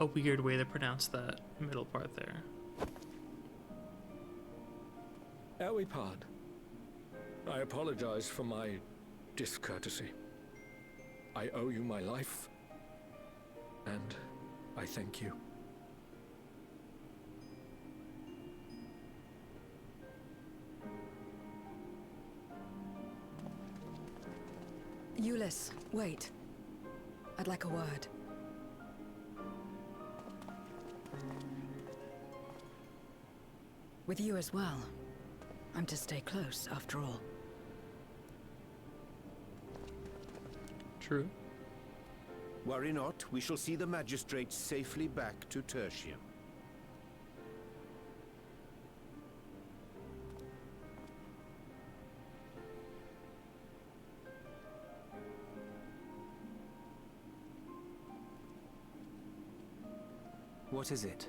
a weird way to pronounce that middle part there. Ere we part, I apologize for my discourtesy. I owe you my life, and I thank you. Euless, wait. I'd like a word. With you as well. I'm to stay close, after all. True. Worry not, we shall see the magistrate safely back to Tertium. What is it?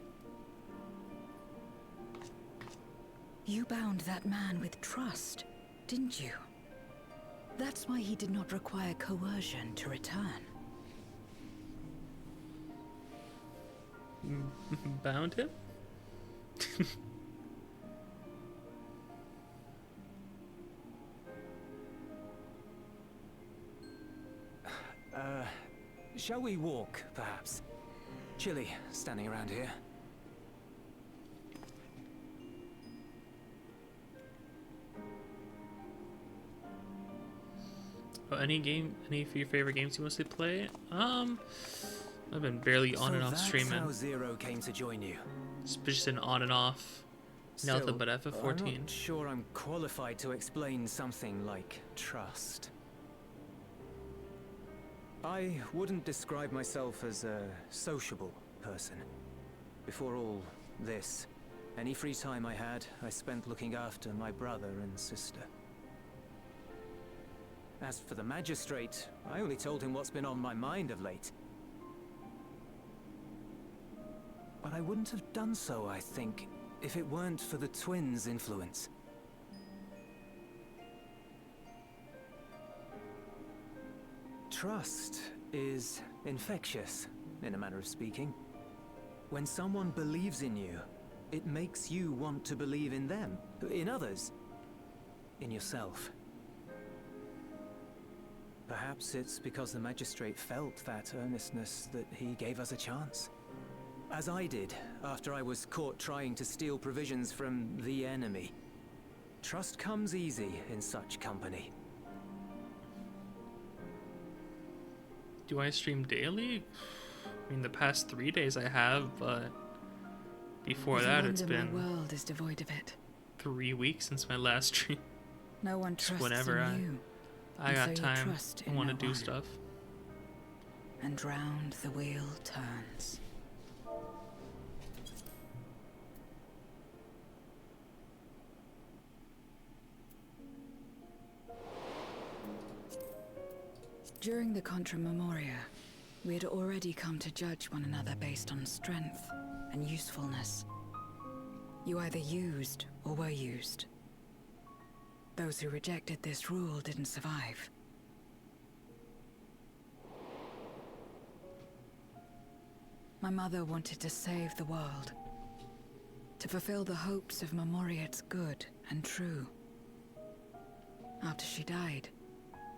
You bound that man with trust, didn't you? That's why he did not require coercion to return. Bound him? Shall we walk, perhaps? Chilly, standing around here. Oh, any of your favorite games you want to play? I've been barely on and off streaming. That's how Zero came to join you. It's just been on and off. Nothing but FF14. I'm not sure I'm qualified to explain something like trust. I wouldn't describe myself as a sociable person. Before all this, any free time I had, I spent looking after my brother and sister. As for the magistrate, I only told him what's been on my mind of late. But I wouldn't have done so, I think, if it weren't for the twins' influence. Trust is infectious, in a manner of speaking. When someone believes in you, it makes you want to believe in them, in others, in yourself. Perhaps it's because the magistrate felt that earnestness that he gave us a chance. As I did, after I was caught trying to steal provisions from the enemy. Trust comes easy in such company. Do I stream daily? I mean, the past 3 days I have, but before that it's been my world is devoid of it. 3 weeks since my last stream. No one trusts whenever in you. I and got so you time, trust I in want to no do one. stuff. And round the wheel turns. During the Contra Memoria, we had already come to judge one another based on strength and usefulness. You either used or were used. Those who rejected this rule didn't survive. My mother wanted to save the world, to fulfill the hopes of Memoria's good and true. After she died,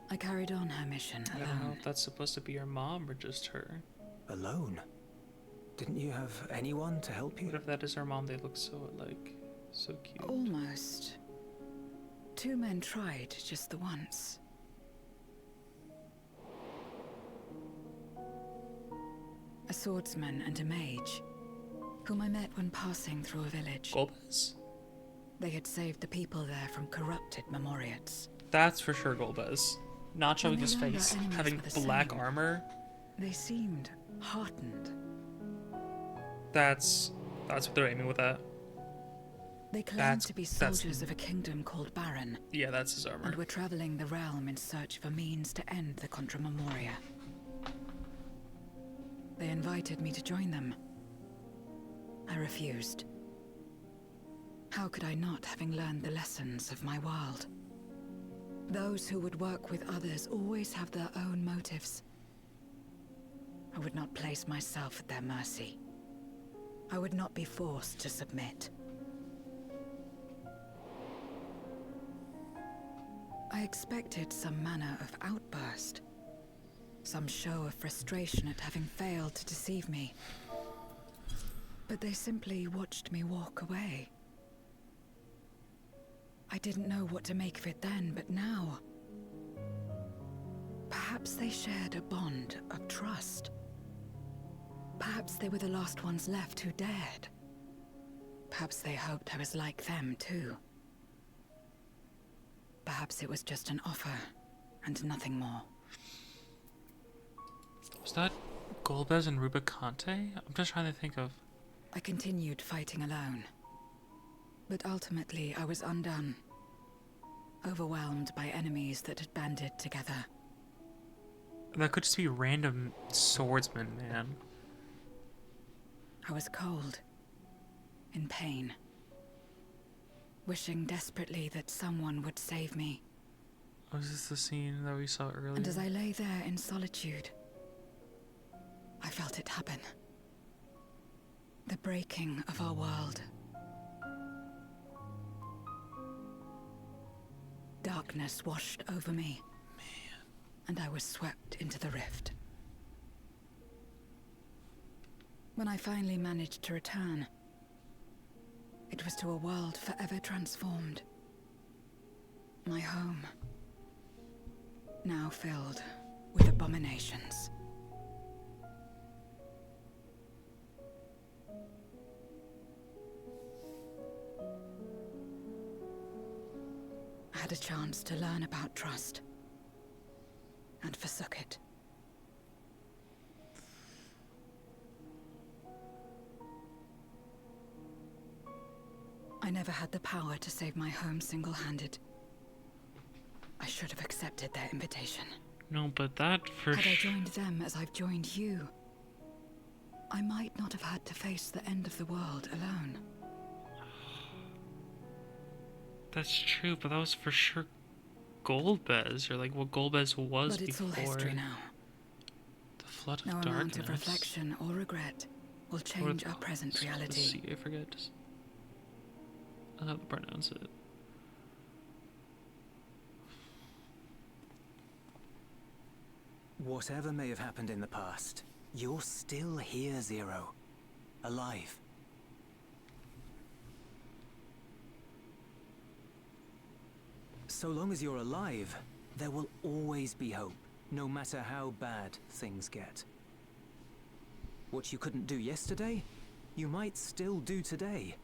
I carried on her mission I don't know alone. if that's supposed to be your mom or just her. Alone? Didn't you have anyone to help you? What if that is her mom? They look so so cute. Almost. 2 men tried just the once. A swordsman and a mage, whom I met when passing through a village. Golbez? They had saved the people there from corrupted Memoriats. That's for sure Golbez. Not showing his face, having black armor. They seemed heartened. That's what they're aiming with that. They claimed to be soldiers of a kingdom called Baron. Yeah, that's his armor. And were traveling the realm in search of a means to end the Contra Memoria. They invited me to join them. I refused. How could I not, having learned the lessons of my world? Those who would work with others always have their own motives. I would not place myself at their mercy. I would not be forced to submit. I expected some manner of outburst. Some show of frustration at having failed to deceive me. But they simply watched me walk away. I didn't know what to make of it then, but now... Perhaps they shared a bond of trust. Perhaps they were the last ones left who dared. Perhaps they hoped I was like them, too. Perhaps it was just an offer, and nothing more. Was that Golbez and Rubicante? I'm just trying to think of... I continued fighting alone. But ultimately, I was undone. Overwhelmed by enemies that had banded together. That could just be random swordsmen, man. I was cold. In pain. Wishing desperately that someone would save me. Oh, is this the scene that we saw earlier? And as I lay there in solitude, I felt it happen. The breaking of our world. Darkness washed over me. Man. And I was swept into the rift. When I finally managed to return, it was to a world forever transformed. My home, now filled with abominations. I had a chance to learn about trust, and forsook it. I never had the power to save my home single-handed. I should have accepted their invitation. No, but that for Had I joined them as I've joined you, I might not have had to face the end of the world alone. That's true, but that was for sure Golbez, or like what Golbez was before. But it's all history now. The flood of no darkness. amount of reflection or regret will change our present reality. See, I forget. I'll have to pronounce it. Whatever may have happened in the past, you're still here, Zero. Alive. So long as you're alive, there will always be hope, no matter how bad things get. What you couldn't do yesterday, you might still do today.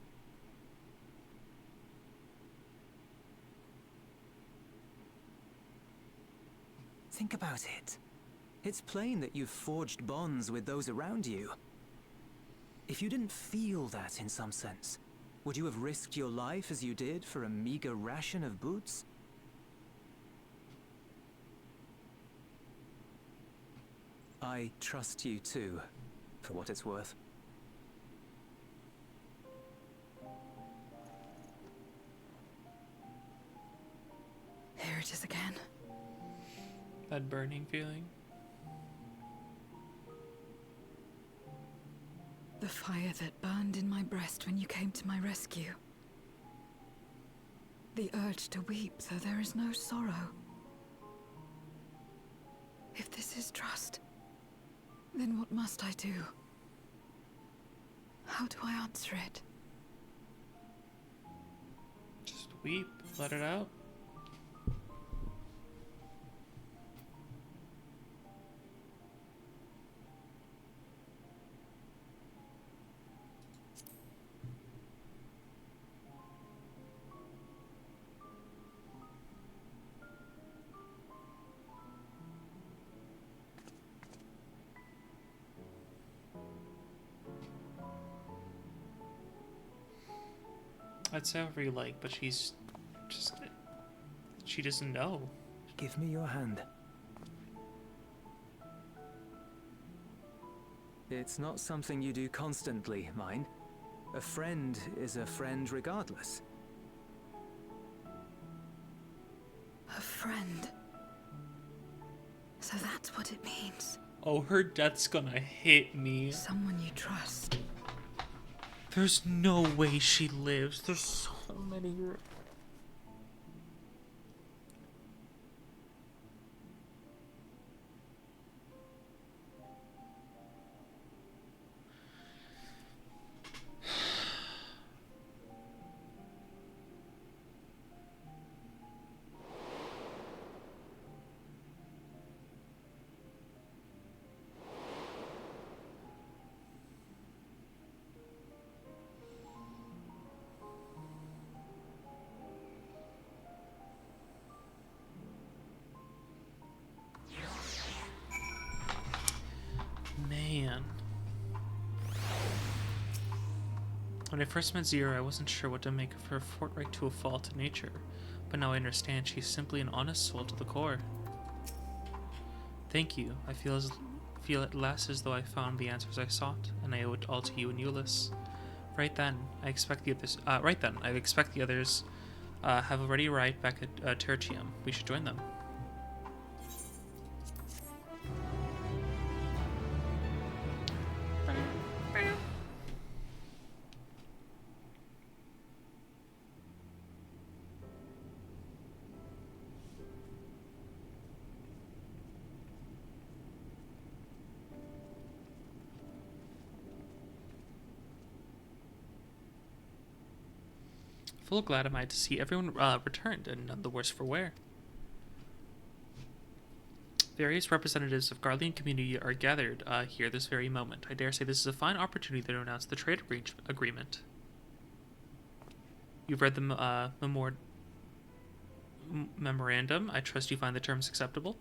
Think about it. It's plain that you've forged bonds with those around you. If you didn't feel that in some sense, would you have risked your life as you did for a meager ration of boots? I trust you too, for what it's worth. Here it is again. That burning feeling. The fire that burned in my breast when you came to my rescue. The urge to weep, though there is no sorrow. If this is trust, then what must I do? How do I answer it? Just weep. Let it out. I'd say whatever you like, but she's just... She doesn't know. Give me your hand. It's not something you do constantly, mind. A friend is a friend regardless. A friend. So that's what it means. Oh, her death's gonna hit me. Someone you trust. There's no way she lives. There's so many... Man. When I first met Zira, I wasn't sure what to make of her forthright to a fall to nature, but now I understand she's simply an honest soul to the core. Thank you. I feel at last as though I found the answers I sought, and I owe it all to you and Euless. Right then, I expect the others have already arrived back at Tertium. We should join them. Full glad am I to see everyone returned, and none the worse for wear. Various representatives of Garlean community are gathered here this very moment. I dare say this is a fine opportunity to announce the trade agreement. You've read the memorandum. I trust you find the terms acceptable.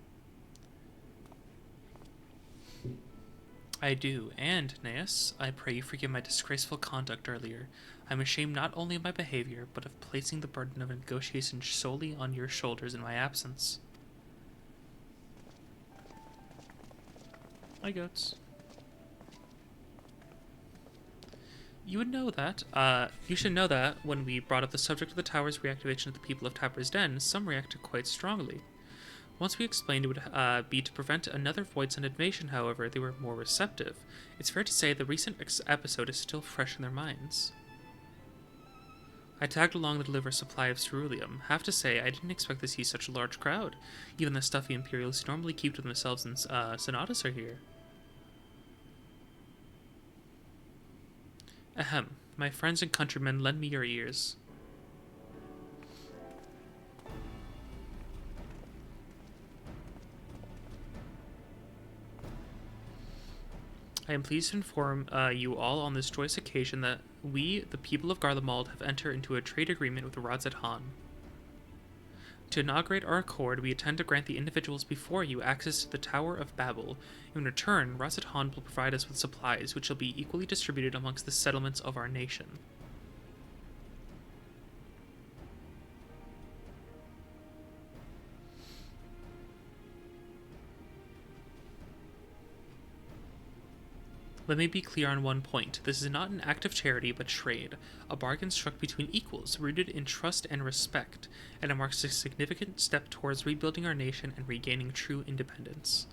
I do, and, Neas, I pray you forgive my disgraceful conduct earlier. I'm ashamed not only of my behavior, but of placing the burden of negotiation solely on your shoulders in my absence. Hi, goats. You should know that when we brought up the subject of the tower's reactivation of the people of Tabra's Den, some reacted quite strongly. Once we explained it would be to prevent another Void Sun invasion, however, they were more receptive. It's fair to say the recent episode is still fresh in their minds. I tagged along to deliver a supply of ceruleum. Have to say, I didn't expect to see such a large crowd. Even the stuffy Imperials who normally keep to themselves in Sonatus are here. Ahem. My friends and countrymen, lend me your ears. I am pleased to inform you all on this joyous occasion that we, the people of Garlemald, have entered into a trade agreement with Radzat Han. To inaugurate our accord, we intend to grant the individuals before you access to the Tower of Babel. In return, Radzat Han will provide us with supplies, which shall be equally distributed amongst the settlements of our nation. Let me be clear on one point. This is not an act of charity, but trade, a bargain struck between equals, rooted in trust and respect, and it marks a significant step towards rebuilding our nation and regaining true independence.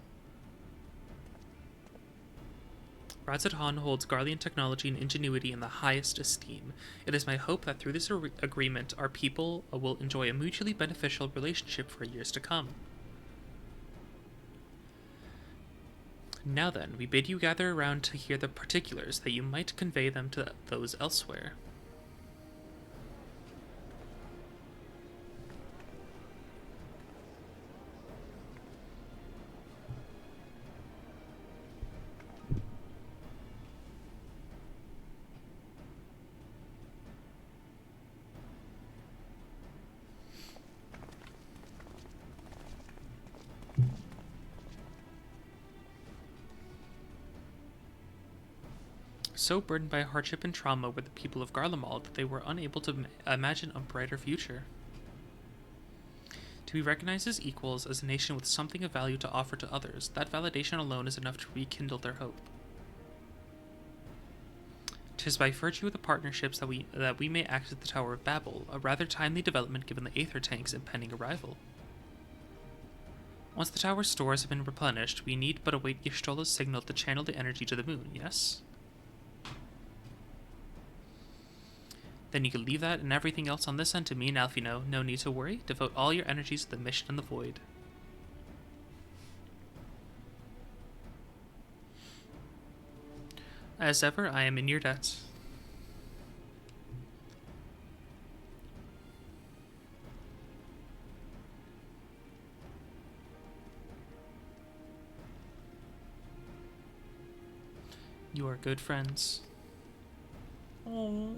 Radzat Han holds Garlean technology and ingenuity in the highest esteem. It is my hope that through this agreement, our people will enjoy a mutually beneficial relationship for years to come. Now then, we bid you gather around to hear the particulars, that you might convey them to those elsewhere. So burdened by hardship and trauma were the people of Garlemald that they were unable to imagine a brighter future. To be recognized as equals, as a nation with something of value to offer to others, that validation alone is enough to rekindle their hope. 'Tis by virtue of the partnerships that we may access the Tower of Babel, a rather timely development given the Aether Tank's impending arrival. Once the tower's stores have been replenished, we need but await Yshtola's signal to channel the energy to the moon, yes? Then you can leave that and everything else on this end to me and Alfino. No need to worry. Devote all your energies to the mission in the void. As ever, I am in your debt. You are good friends. Oh.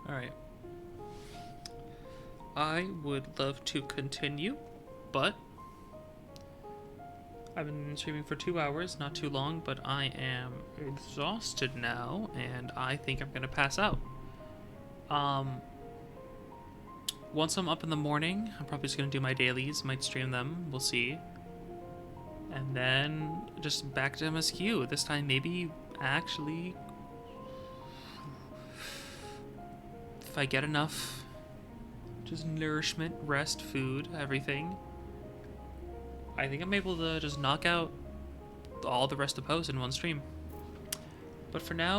Alright. I would love to continue, but I've been streaming for 2 hours, not too long, but I am exhausted now, and I think I'm gonna pass out. Once I'm up in the morning, I'm probably just gonna do my dailies, might stream them, we'll see. And then just back to MSQ. This time maybe actually, if I get enough, just nourishment, rest, food, everything, I think I'm able to just knock out all the rest of posts in one stream. But for now,